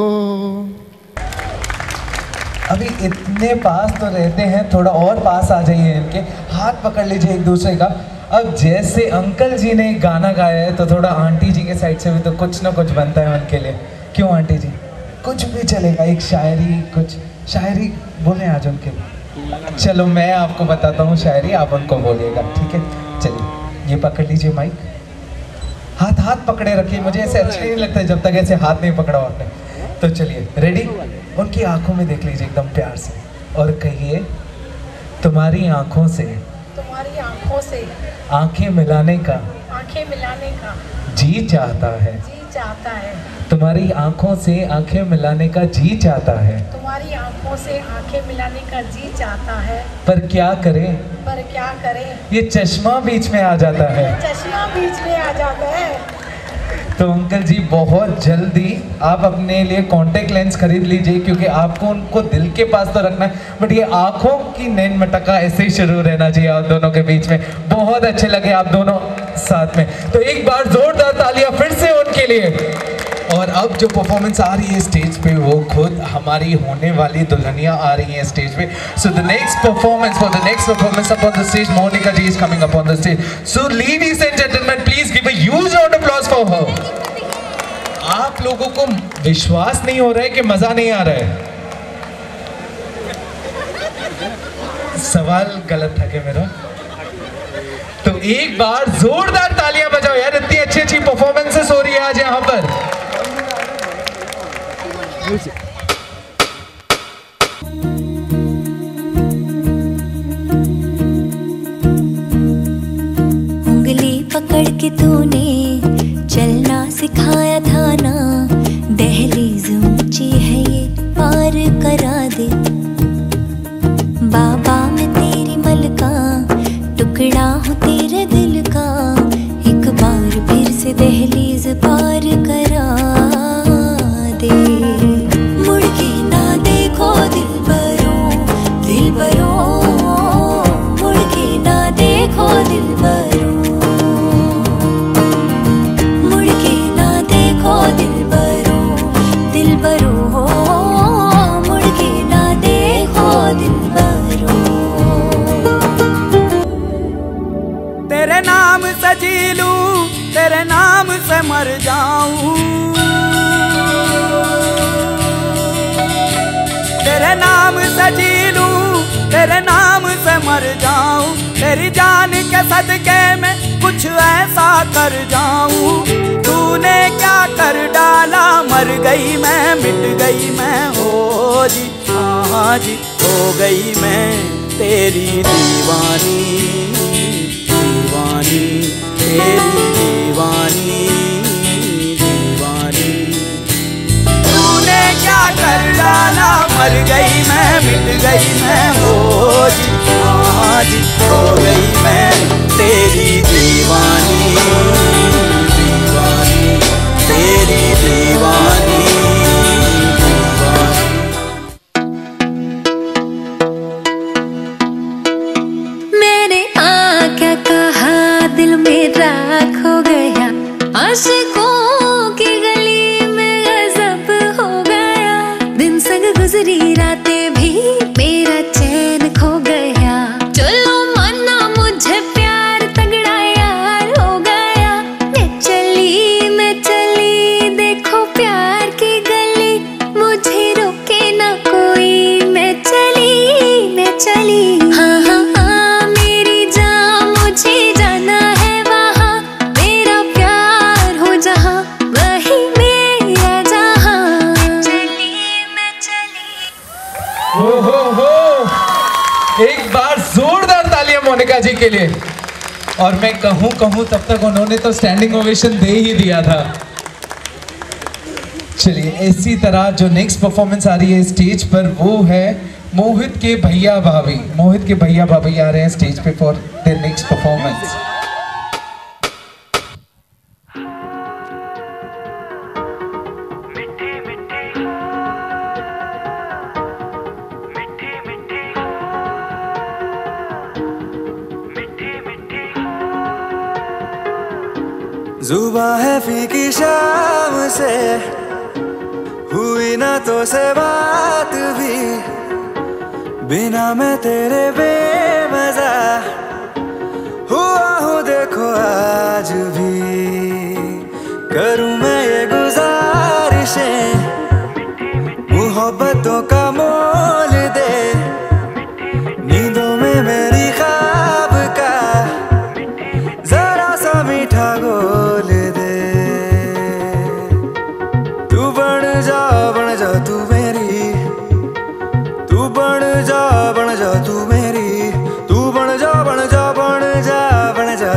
अभी इतने पास तो रहते हैं, थोड़ा और पास आ जाइए, इनके हाथ पकड़ लीजिए एक दूसरे का। अब जैसे अंकल जी ने गाना गाया है तो थोड़ा आंटी जी के साइड से भी तो कुछ ना कुछ बनता है उनके लिए। क्यों आंटी जी? कुछ भी चलेगा, एक शायरी, कुछ शायरी बोले आज उनके लिए। चलो मैं आपको बताता हूँ शायरी, आप उनको बोलिएगा, ठीक है? चलिए ये पकड़ लीजिए माइक, हाथ हाथ पकड़े रखिए, मुझे ऐसे अच्छा नहीं लगता जब तक ऐसे हाथ नहीं पकड़ा आपने। तो चलिए रेडी, उनकी आंखों में देख लीजिए एकदम प्यार से और कहिए, तुम्हारी आंखों से, तुम्हारी आंखों से आंखें मिलाने का जी चाहता है, जी चाहता है। तुम्हारी आंखों से आंखें मिलाने का जी चाहता है, तुम्हारी आंखों से आंखें मिलाने का जी चाहता है। पर क्या करें, ये चश्मा बीच में आ जाता है, चश्मा बीच में आ जाता है। तो अंकल जी बहुत जल्दी आप अपने लिए कॉन्टेक्ट लेंस खरीद लीजिए, क्योंकि आपको उनको दिल के पास तो रखना है, बट ये आंखों की नैन मटका ऐसे ही शुरू रहना चाहिए आप दोनों के बीच में। बहुत अच्छे लगे आप दोनों साथ में, तो एक बार जोरदार तालियां फिर से उनके लिए। और अब जो परफॉर्मेंस आ रही है स्टेज पे, वो खुद हमारी होने वाली दुल्हनिया आ रही हैं स्टेज पे। So the next performance up on the stage, Monica ji is coming up on the stage. So ladies and gentleman, please give a huge round of applause for her. आप लोगों को विश्वास नहीं हो रहा है कि मजा नहीं आ रहा है? सवाल गलत था क्या मेरा? तो एक बार जोरदार तालियां बजाओ यार, इतनी अच्छी अच्छी परफॉर्मेंसेस हो रही है आज यहाँ पर। उंगली पकड़ के तूने चलना सिखाया था ना, दहलीज ऊंची है ये पार करा दे। बाबा मैं तेरी मलका, टुकड़ा हूँ तेरे दिल का, एक बार फिर से दहलीज पार करा दे। मुड़ के ना देखो दिलबरों, दिलबरों, मुड़ के ना देखो दिलबरों, मुड़ के ना देखो दिलबरों, दिलबरों, मुड़ के ना देखो दिलबरों। तेरे नाम से जी लूं, तेरे नाम से मर जाऊं, तेरे नाम से जी लूं, तेरे नाम से मर जाऊं, तेरी जान के सदके में कुछ ऐसा कर जाऊं। तूने क्या कर डाला, मर गई मैं, मिट गई मैं, हो जी हाँ जी, हो गई मैं तेरी दीवानी, दीवानी, तेरी दीवानी, दीवानी। तूने क्या कर डाला, मर गई मैं, मिट गई मैं, हो जी हाँ जी, हो गई मैं तेरी दीवानी, दीवानी, तेरी दीवानी, दीवानी। मैंने क्या कहा, दिल मेरा खो गया, आशिकों की गली में गजब हो गया। दिन संग गुजरी रातें भी मेरा चैन खो गया। चलो माना मुझे प्यार तगड़ा यार हो गया। मैं चली देखो प्यार की गली, मुझे रोके ना कोई। मैं चली हाँ हाँ हाँ, मेरी जान मुझे जाना है वहाँ, मेरा प्यार हो जहाँ वही मेरा जहाँ। मैं चली। हो एक बार जोरदार तालियां मोनिका जी के लिए। और मैं कहूँ तब तक उन्होंने तो स्टैंडिंग ओवेशन दे ही दिया था। चलिए इसी तरह जो नेक्स्ट परफॉर्मेंस आ रही है स्टेज पर, वो है मोहित के भैया भाभी। मोहित के भैया भाभी आ रहे हैं स्टेज पे फॉर देयर नेक्स्ट परफॉर्मेंस। जुबां है फीकी शाम से हुई ना तो से बात भी, बिना मैं तेरे बेमजा हुआ हूँ देखो आज भी। करूँ मैं ये गुजारिशें, मोहब्बतों का मोल दे, नींदों में मेरी ख्वाब का जरा सा मीठा घोल दे। तू बन जा तू मेरी, तू बन जा तू मेरी, तू बन जा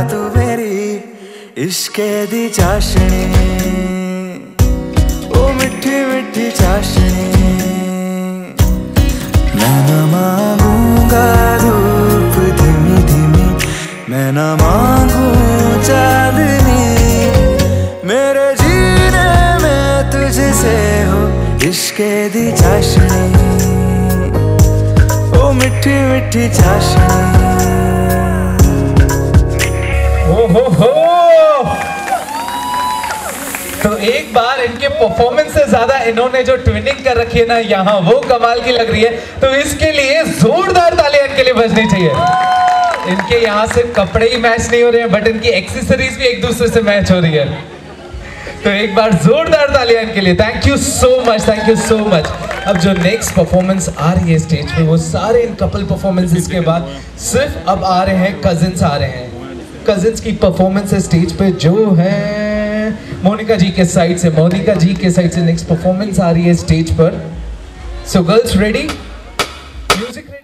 तू मेरी इश्के दी चाशनी, ओ मिठी मिठी चाशनी। मैं न मांगूंगा धूप धीमी धीमी, मैं न मांगू चांदनी, मेरे जीने में तुझसे हो इश्के दी चाशनी, ओ मिठी मिठी चाशनी। हो। तो एक बार इनके परफॉर्मेंस से ज्यादा इन्होंने जो ट्विनिंग कर रखी है ना यहाँ, वो कमाल की लग रही है। तो इसके लिए जोरदार तालियां इनके लिए बजनी चाहिए। इनके यहाँ सिर्फ कपड़े ही मैच नहीं हो रहे हैं, बट इनकी एक्सेसरीज भी एक दूसरे से मैच हो रही है। तो एक बार जोरदार तालियां इनके लिए। Thank you so much, thank you so much. अब जो नेक्स्ट परफॉर्मेंस आ रही है स्टेज पे, वो सारे इन कपल परफॉर्मेंसेस के बाद सिर्फ अब आ रहे हैं कजिन्स आ रहे हैं। कजिन्स की परफॉर्मेंस है स्टेज पे जो है मोनिका जी के साइड से। मोनिका जी के साइड से नेक्स्ट परफॉर्मेंस आ रही है स्टेज पर। So girls ready, music ready.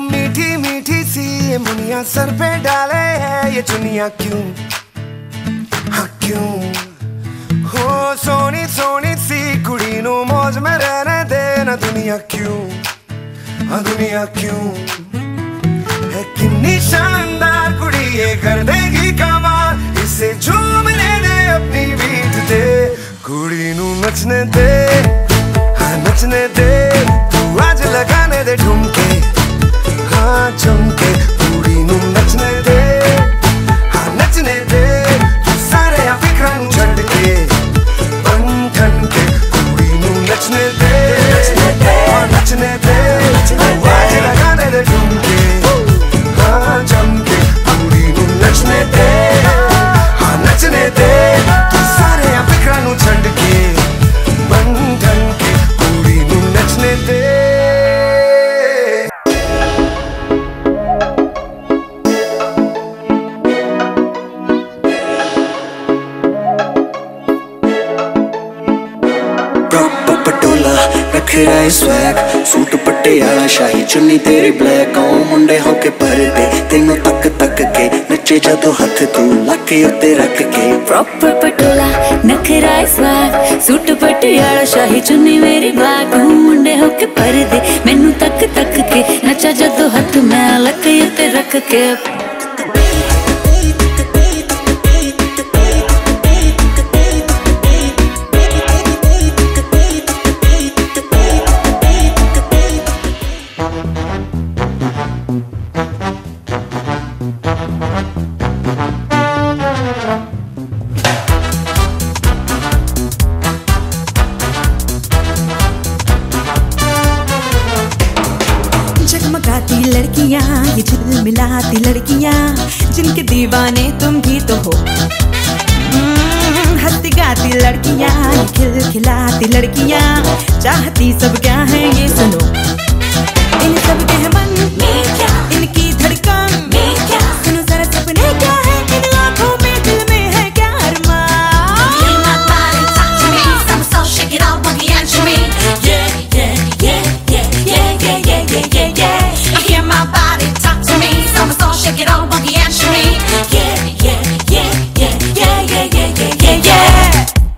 मीठी मीठी सी ये मुनिया सर पे डाले है ये चुनिया क्यों, हाँ क्यों हो सोनी सोनी सी कुड़ी नो मौज में रहने देना दुनिया क्यों, हाँ दुनिया क्यों है कितनी शानदार कुड़ी ये कर देगी कमाल, इसे झूमने दे अपनी बीट दे, कुड़ी नू नचने दे, हाँ नचने दे, तू आज लगाने दे ठुमके, हाँ चमके, कुड़ी नू नचने दे, हाँ नचने दे, तू सारे फिक्रां नू छड्ड के बन ठन के, कुड़ी नू नचने दे, हाँ नचने दे, तू आज लगाने दे ठुमके, हाँ चमके, कुड़ी नू नचने दे, हाँ नचने दे, तू सारे फिक्रां नू छड्ड के बन ठन के, कुड़ी नू नचने दे। रखिया स्वैग सूट पटियाला शाही चुन्नी तेरी ब्लैक आओ मुंडे होके परदे तेनों तक तक के नचे जदों हथ तू लके उत्ते रख के प्रॉपर पटोला नखरा स्वैग सूट पटियाला शाही चुन्नी मेरी ब्लैक आओ मुंडे होके परदे मैनू तक तक के नचा जदों हथ मैं लके उत्ते रख के। जगमगाती लड़कियां ये झिलमिलाती लड़कियां जिनके दीवाने तुम भी तो हो, हंसती गाती लड़कियां ये खिलखिलाती लड़कियां चाहती सब क्या है ये सुनो, इन सब के मन में क्या इनकी धड़कन में क्या सुनो जरा सपने क्या है इन आँखों में दिल में है क्या अरमान।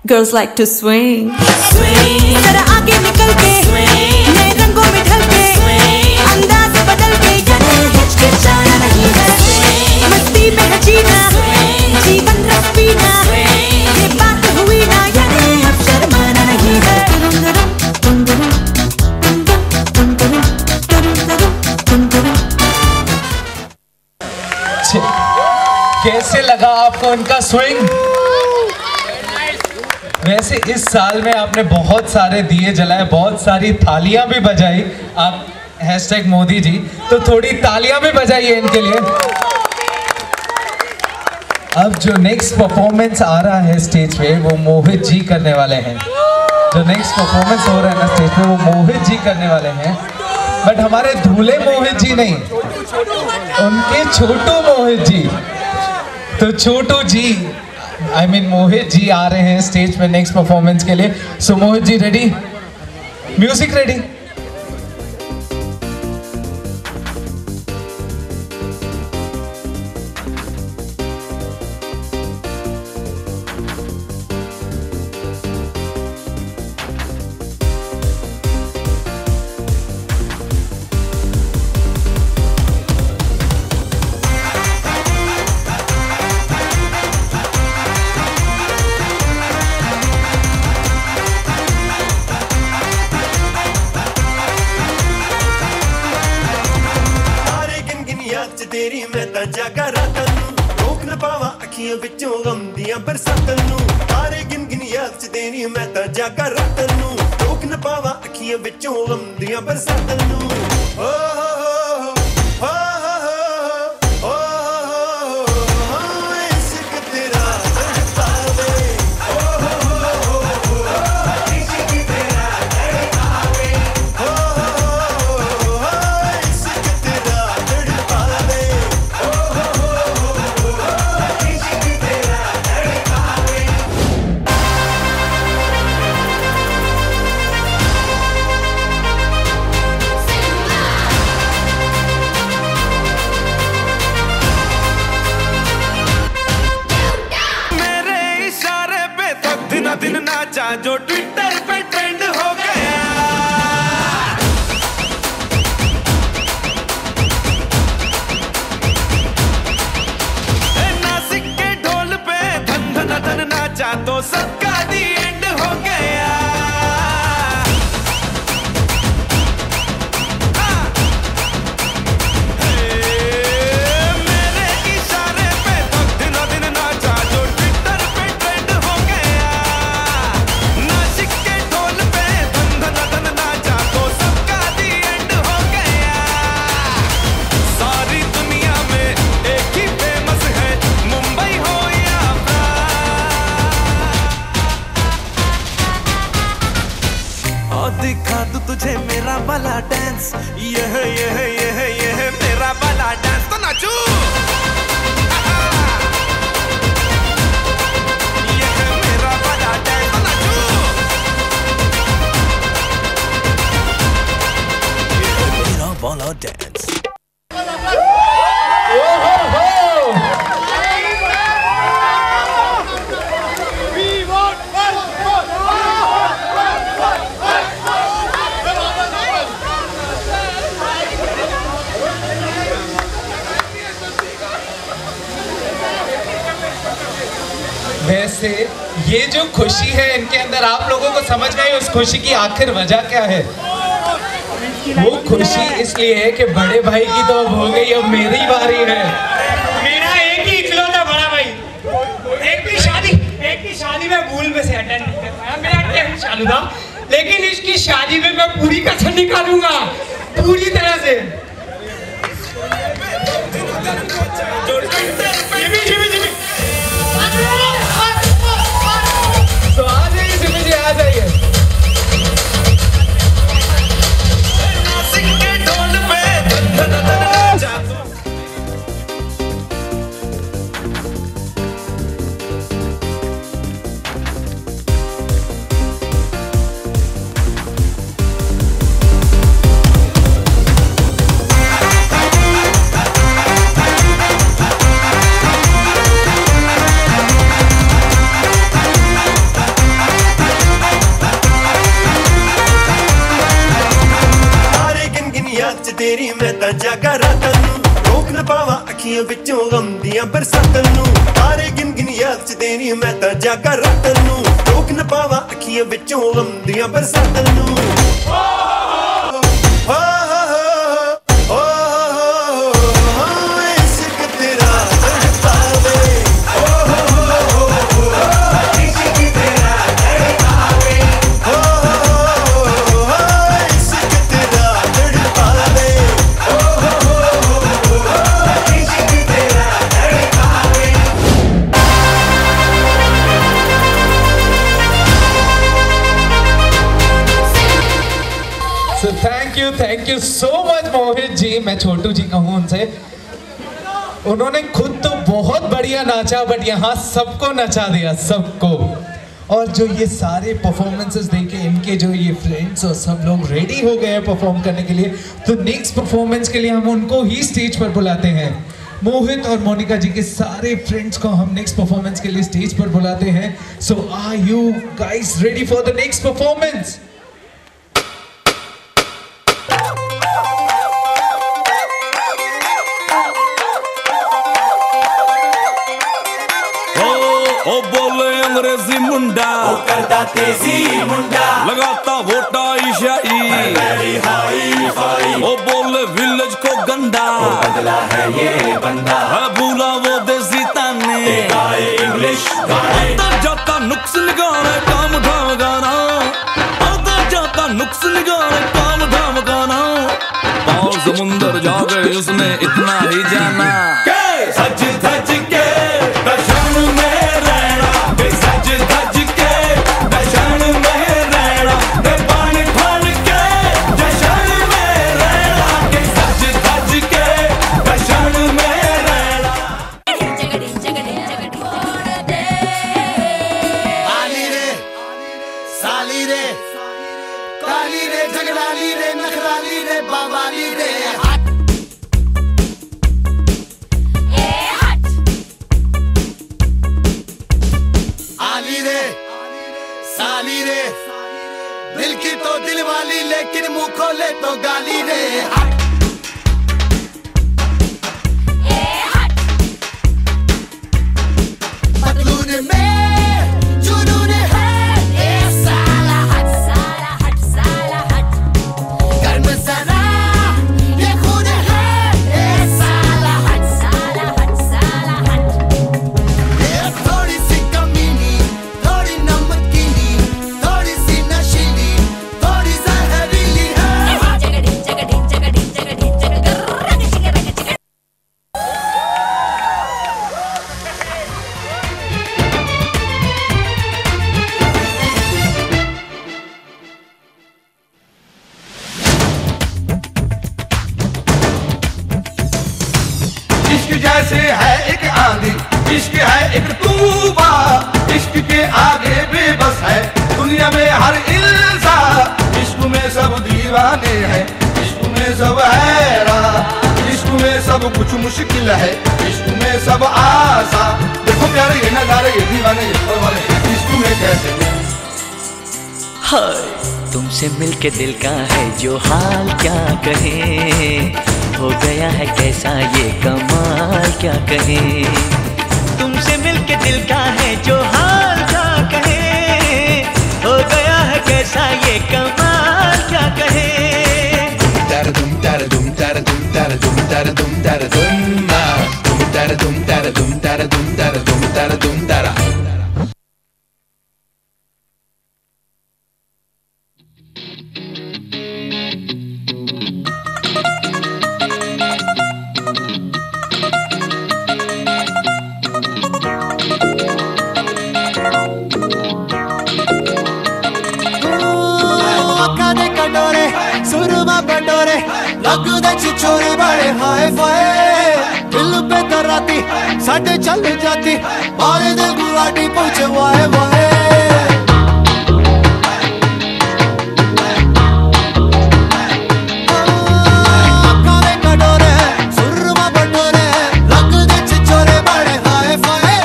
Girls like to swing, swing जरा आगे निकल के नए रंगों में ढल के अंदाज बदल के जाने हिचकिचाना नहीं है मस्ती में है जीना जीवन रस पीना ये बात हुई ना यानी अब शर्माना नहीं है। कैसे लगा आपको उनका स्विंग? वैसे इस साल में आपने बहुत सारे दिए जलाए, बहुत सारी थालियां भी बजाई। आप #मोदी जी, तो थोड़ी तालियां भी बजाइए इनके लिए। अब जो नेक्स्ट परफॉर्मेंस आ रहा है स्टेज पे वो मोहित जी करने वाले हैं। जो नेक्स्ट परफॉर्मेंस हो रहा है ना स्टेज पे वो मोहित जी करने वाले हैं। बट हमारे धूले मोहित जी नहीं, उनके छोटू मोहित जी। तो छोटू जी मोहित जी आ रहे हैं स्टेज पे नेक्स्ट परफॉर्मेंस के लिए। सो Mohit ji ready? Music ready? तेरी मैं तां जागा रातां नूं, रोक न पावा अखियां विचों गम दियां बरसातां नूं। तारे गिन गिन याद च तेरी मैं तां जागा रातां नूं, रोक न पावा अखियां विचों गम दियां बरसातां नूं। ओ दिन नाचा जो ट्विटर पे ट्रेंड हो गया। नासिक के ढोल पे धन धन धन नाचा तो सबका दी एंड हो गया। मेरे इशारे पे तो दिनों दिन नाचा जो ट्विटर पे ट्रेंड हो गया। दिखा दूं तुझे मेरा वाला डांस, यह मेरा वाला डांस तो नाचू। यह मेरा वाला डांस तो नाचू। यह मेरा वाला डांस। वैसे ये जो खुशी है इनके अंदर, आप लोगों को समझ में आई उस खुशी की आखिर वजह क्या है? वो खुशी इसलिए है कि बड़े भाई की तो अब हो गई, अब मेरी बारी है। मेरा एक ही इकलौता बड़ा भाई, एक की शादी में भूल में से अटेंड नहीं कर पाया। मेरा टेंथ चालू था, लेकिन इसकी शादी में मैं पूरी कसर निकालूंगा, पूरी तरह से। तो आ जाइए सिमी जी, आ जाइए। तेरी मैं तां जागा रातां नूं, रोक न पावा अखियां विचों गम दियां बरसातां नूं। तारे गिन गिन याद च तेरी मैं तां जागा रातां नूं, रोक न पावा अखियां विचों गम दियां बरसातां नूं। इश्क तेरा तड़पावे। So much Mohit ji. मैं छोटू जी कहूँ उनसे, उन्होंने खुद तो बहुत बढ़िया नाचा, बट यहाँ सबको नचा दिया, सबको। और जो ये सारे परफॉर्मेंसेस देखे इनके, जो ये फ्रेंड्स और सब लोग रेडी हो गए हैं परफॉर्म करने के लिए, तो नेक्स्ट परफॉर्मेंस के लिए हम उनको ही स्टेज पर बुलाते हैं। मोहित और मोनिका जी के सारे फ्रेंड्स को हम नेक्स्ट परफॉर्मेंस के लिए स्टेज पर बुलाते हैं। So are you guys ready for the next performance? ओ बोले अंग्रेजी मुंडा, ओ करदा तेजी मुंडा, लगाता वोटा ईशाई, ओ बोले विलेज को गंदा, ओ बदला है ये बंदा, भूला वो देसी ताने, इंग्लिश आता जाता नुक्स निगारे काम धाम गाना, आता जाता नुक्स निगारे काम धाम गाना, पार समुंदर जा गए उसने इतना ही जाना, सज धज के दर्शन में रहना, सज धज के दर्शन में रहना, पानी ढाल के जशन में रहना, सज धज के दर्शन में रहना। आली रे, साली रे, काली रे, झगड़ाली रे, नखराली रे, बाबाली रे, आली रे, साली रे, दिल की तो दिल वाली, लेकिन मुंह खोले तो गाली रे। पतलून में जुनून है, ए साला हट, साला हट, साला हट, गर्म जरा ये खून है, ए साला हट, साला हट, साला हट। ये थोड़ी सी कमीनी, थोड़ी नमकीनी, थोड़ी सी नशीली, थोड़ी जहरीली है, जगड़ी जगड़ी जगड़ी जगड़ी जगड़ी। इश्क जैसे है एक आंधी, इश्क है एक तूफान, इश्क के आगे बेबस है दुनिया में हर इंसान, इश्क में सब दीवाने हैं, इश्क में सब हैरान, इश्क में सब कुछ मुश्किल है, इश्क में सब आसान। देखो प्यारे ये नजारे, ये दीवाने, ये परवाने, इश्क में कैसे हाय तुमसे मिलके दिल का है जो हाल, क्या कहें, हो गया है कैसा ये कमाल, क्या कहें, तुमसे मिलके दिल का है जो हाल, क्या कहें, हो गया है कैसा ये कमाल, क्या कहें। तारा दुम तारा दुम तारा दुम तारा दुम तारा दुम तारा दुम तारा दुम तारा दुम तारा दुम तारा दुम तारा दुम तारा। ਅੱਖਾਂ ਦੇ ਕਟੋਰੇ, ਸੁਰਮਾ ਕਟੋਰੇ, ਲੱਗਦੇ ਛਿਛੋਰੇ ਬੜੇ ਹਾਏ ਫਾਏ, ਦਿਲ पे तराती साढ़े चल जाती, मारे दिल गुलाटी पूछे वाए वाए। ਅੱਖਾਂ ਦੇ ਕਟੋਰੇ, ਸੁਰਮਾ ਕਟੋਰੇ, ਲੱਗਦੇ ਛਿਛੋਰੇ ਬੜੇ ਹਾਏ ਫਾਏ,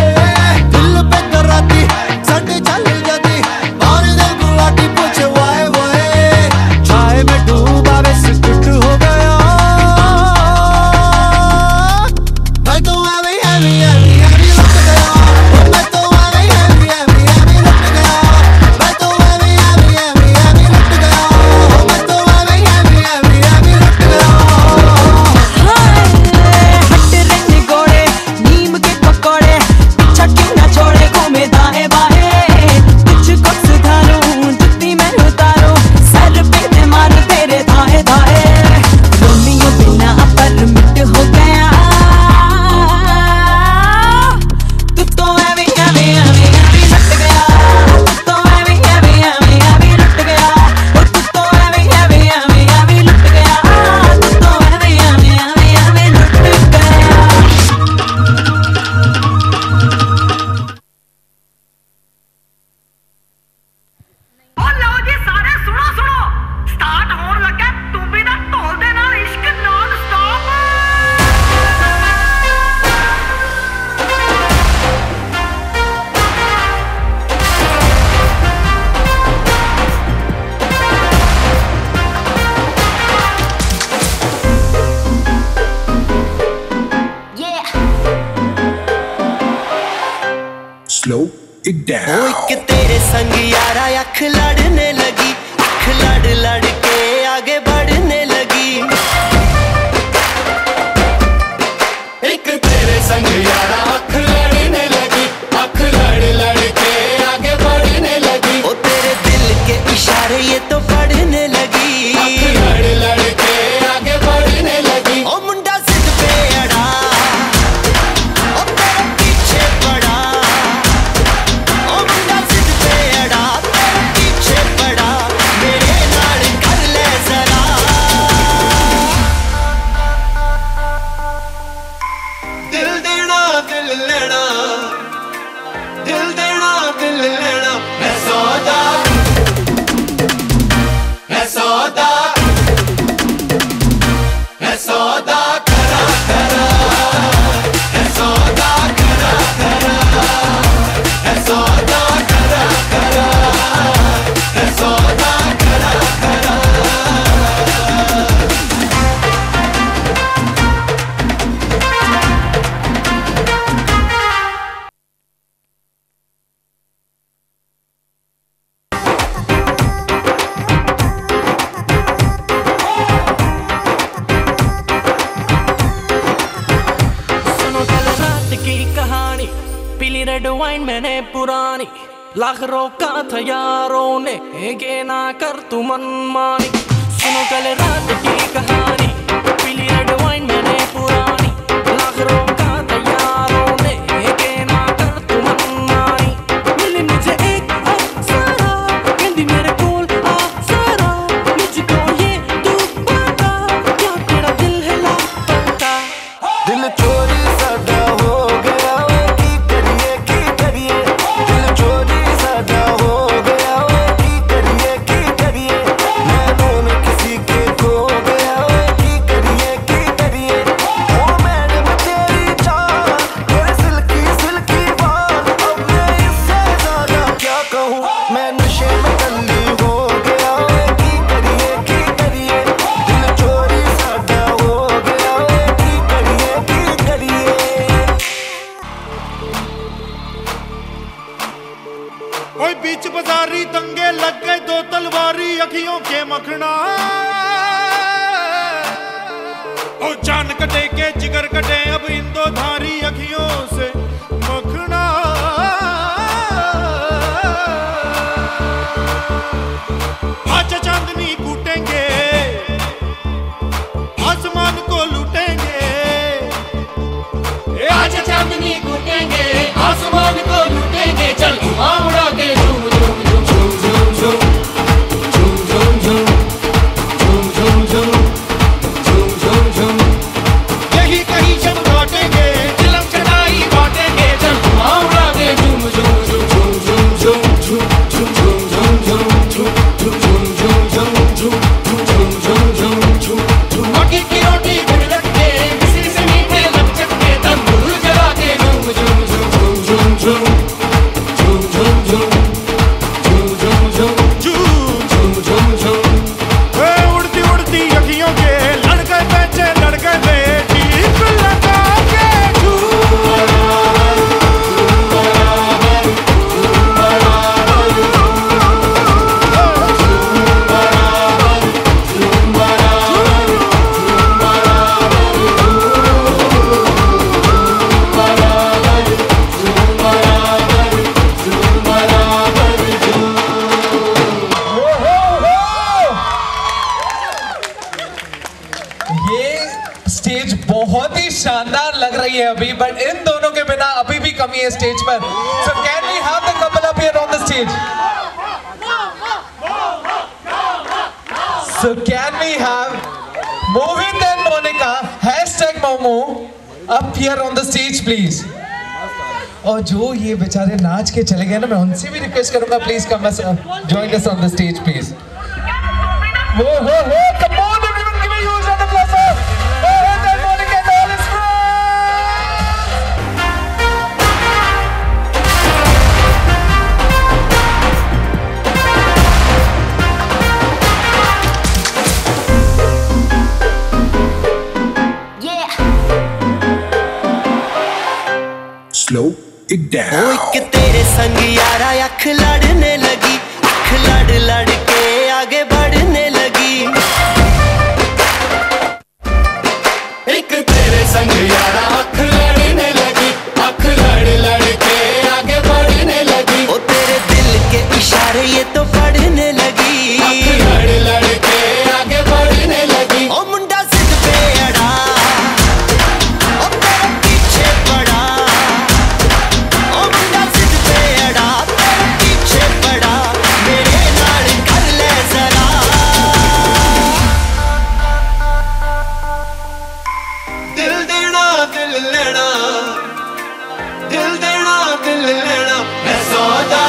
ਦਿਲ पे तराती साढ़े चल जाती, मारे दिल गुलाटी पूछे वाए वाए। चाय में डूबा वे सिकुट हो गया, मैं तो हैवी हैवी हैवी हैवी लग गया, मैं तो heavy heavy heavy heavy Slow it down. ओ एक तेरे संग यारा अख लड़ने लगी, अख लड़ लड़ के आगे बढ़ने लगी। एक तेरे संग यारा अख लड़ने लगी, अख लड़ लड़ के आगे बढ़ने लगी। ओ तेरे दिल के इशारे ये तो पढ़ने लगी, अख लड़ लड़ के आगे बढ़ने लगी। ओ मुंडा जिद पे अड़ा, ओ तेरे पीछे पड़ा। ओ मुंडा जिद पे अड़ा, तेरे पीछे पड़ा। मेरे नाल कर ले जरा। दिल देना दिल लेना, दिल देना दिल लेना। है सौदा, है सौदा, है सौदा करा करा, है सौदा करा करा, है सौदा करा करा, है सौदा करा करा। सुनो कल रात की कहानी, पीली रेड वाइन मैंने पुरानी, लाख रोका था यारों ने ये ना कर तू मनमानी। सुनो कल रात की कहानी, पीली रेड वाइन मैंने पुरानी, लाख रोका था यारों ने ये ना कर तू मनमानी। मिली मुझे एक अप्सरा, कहती मेरे कोल आ जरा, मुझको ये तू बता, क्या तेरा दिल है लापता। दिल चोरी साडा हो गया वे, की करिए की करिए। दिल चोरी साडा हो गया वे, की करिए की करिए। नैनों में किसी के खो गया वे, की करिए की करिए। ओ मैडम तेरी चाल, तेरे सिल्की सिल्की बाल, अब मैं इससे ज्यादा क्या कहूँ। मैं नशे में कल्ली हो गया वे, की करिए की करिए। दिल चोरी साडा हो गया वे, की करिए की करिए। ओए बीच बाजारी दंगे लग गए, दो तलवारी अखियों के मखना। ओ जान कटे के जिगर कटे, अब इन दो धारी अखियों से मखना। आज चांदनी कूटेंगे, आसमान को लूटेंगे। आज चांदनी कूटेंगे, आसमान को लूटेंगे। चल धुआं उड़ा के झूम झूम झूम झूम झूम झूम झूम झूम झूम झूम झूम झूम झूम। यही कहीं जब लौटेंगे, चिलम चढ़ाई बांटेंगे। चल धुआं उड़ा के झूम झूम झूम झूम झूम झूम झूम झूम झूम झूम झूम झूम झूम झूम झूम झूम झूम झूम झूम। मक्की की रोटी गुड़ रख के, मिश्री से मीठे लपचक के, तंदूर जला के झूम झूम झूम झूम झूम झूम झूम झूम झूम झूम झूम झूम झूम झूम। ए उड़ती उड़ती अखियों के लड़ गए बेचे, लड़ गए बेटी लगा के ये स्टेज बहुत ही शानदार लग रही है अभी, बट इन दोनों के बिना अभी भी कमी है स्टेज पर। So can we have the couple up here on the stage? So can we have Mohit and Monica #momo up here on the stage please? और जो ये बेचारे नाच के चले गए ना, मैं उनसे भी रिक्वेस्ट करूंगा please come join us on the stage please. Whoa, whoa, whoa, come on everyone, give a huge round of applause for Mohiत and Monica and all his Slow ओ एक तेरे संग यारा अख लड़ने लगी, अख लड़ लड़ के आगे बढ़ने लगी। एक तेरे संग यारा अख लड़ने लगी, अख लड़ लड़ के आगे बढ़ने लगी। ओ तेरे दिल के इशारे ये तो पढ़ने लगी, अख लड़ लड़ के आगे बढ़ने लगी। ओ मुंडा जिद पे अड़ा, ओ तेरे पीछे पड़ा, ओ मुंडा जिद पे अड़ा, तेरे पीछे पड़ा, मेरे नाल कर ले जरा। दिल देना दिल लेना, दिल देना दिल लेना, है सौदा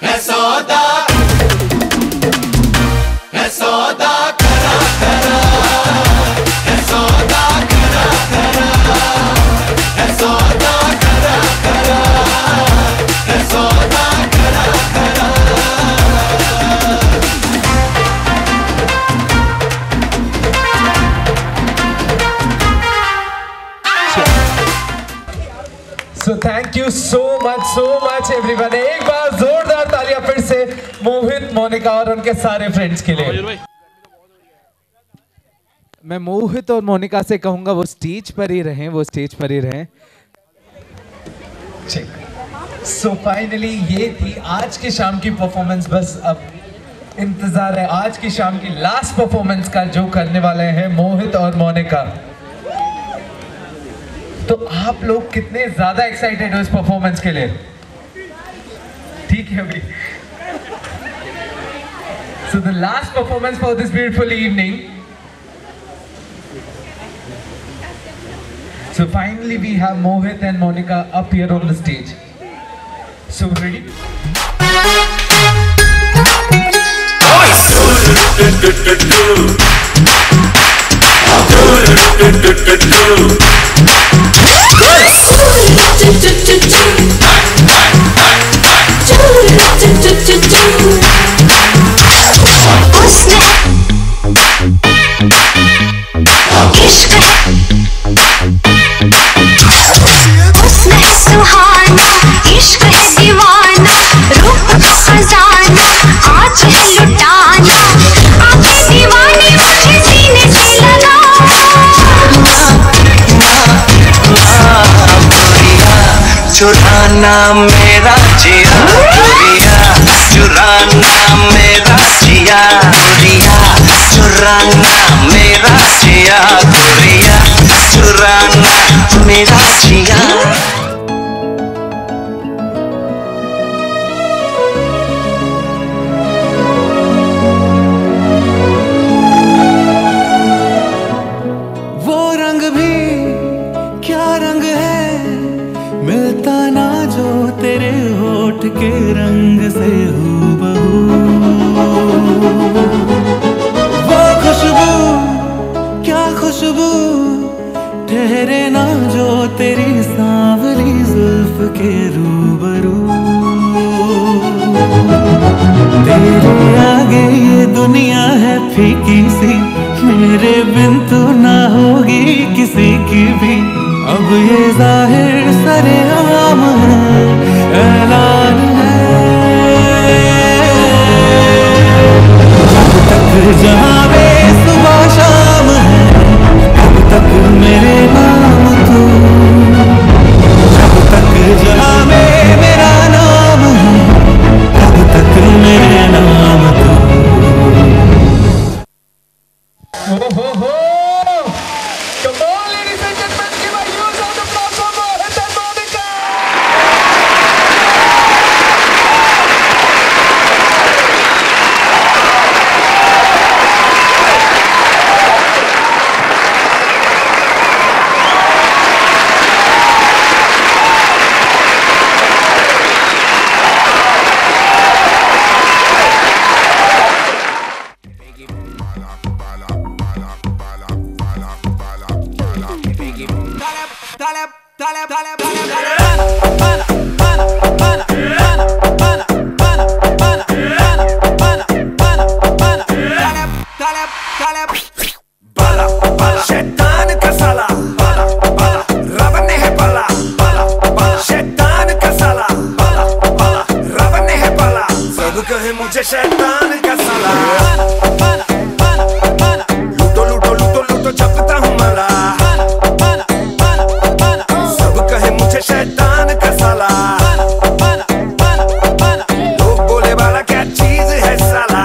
है सौदा है सौदा करा करा, है सौदा करा करा, है सौदा करा करा, है सौदा करा करा। So thank you so much everyone. एक बार जोरदार तालियां फिर से मोहित, मोनिका और उनके सारे फ्रेंड्स के लिए। मैं मोहित और मोनिका से कहूंगा वो स्टेज पर ही रहें, वो स्टेज पर ही रहें। सो फाइनली ये थी आज की शाम की परफॉर्मेंस। बस अब इंतजार है आज की शाम की लास्ट परफॉर्मेंस का, जो करने वाले हैं मोहित और मोनिका। तो आप लोग कितने ज्यादा एक्साइटेड हो इस परफॉर्मेंस के लिए? ठीक है अभी। So the last performance for this beautiful evening. So finally we have Mohit and Monica up here on the stage. So ready? उसने सुहाना इश्क है दीवाना, रूप का खजाना आज है लुटाना, आंखें दीवानी मुझे सीने से लगा। चुराना मेरा जिया गुड़िया, चुराना मेरा जिया गुड़िया, चुराना मेरा जिया गुड़िया, चुराना मेरा जिया। वो रंग भी क्या रंग है, मिलता ना जो तेरे होठ के रंग से हूबहू। वो खुशबू क्या खुशबू, ठहरे ना जो तेरी सांवली जुल्फ के रूबरू। तेरे आगे ये दुनिया है फीकी सी, मेरे बिन तो ना होगी किसी की भी। अब ये जाहिर सरेआम है, ऐलान है, जब तक जहाँ पे सुबह शाम है, तब तक मेरे नाम तू, जब तक जहाँ में मेरा नाम है, तब तक मेरे नाम तू। शैतान का साला, रब ने है भला, मुझे शैतान का साला लूटो लूटो लूटो लूटो छपता हूँ माला सब कहे मुझे शैतान का साला लोग बोले वाला क्या चीज है साला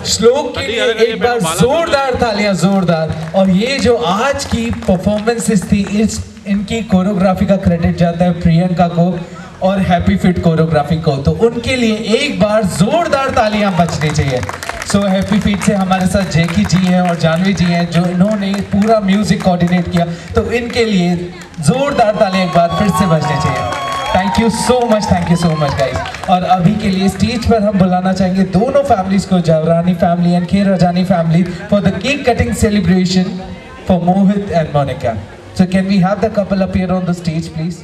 श्लोक के लिए एक बार जोरदार तालियां, जोरदार। और ये जो आज की परफॉर्मेंसेस थी, इनकी कोरियोग्राफी का क्रेडिट जाता है प्रियंका को और हैप्पी फिट कोरियोग्राफी को, तो उनके लिए एक बार जोरदार तालियां बजनी चाहिए। सो हैप्पी फिट से हमारे साथ जैकी जी हैं और जानवी जी हैं जो इन्होंने पूरा म्यूजिक कोऑर्डिनेट किया, तो इनके लिए जोरदार तालियां एक बार फिर से बजनी चाहिए। Thank you so much guys. और अभी के लिए स्टेज पर हम बुलाना चाहेंगे दोनों फैमिलीज को, Javrani family and Kher Rajani family, for the cake cutting celebration for Mohit and Monika. So can we have the couple appear on the stage, please?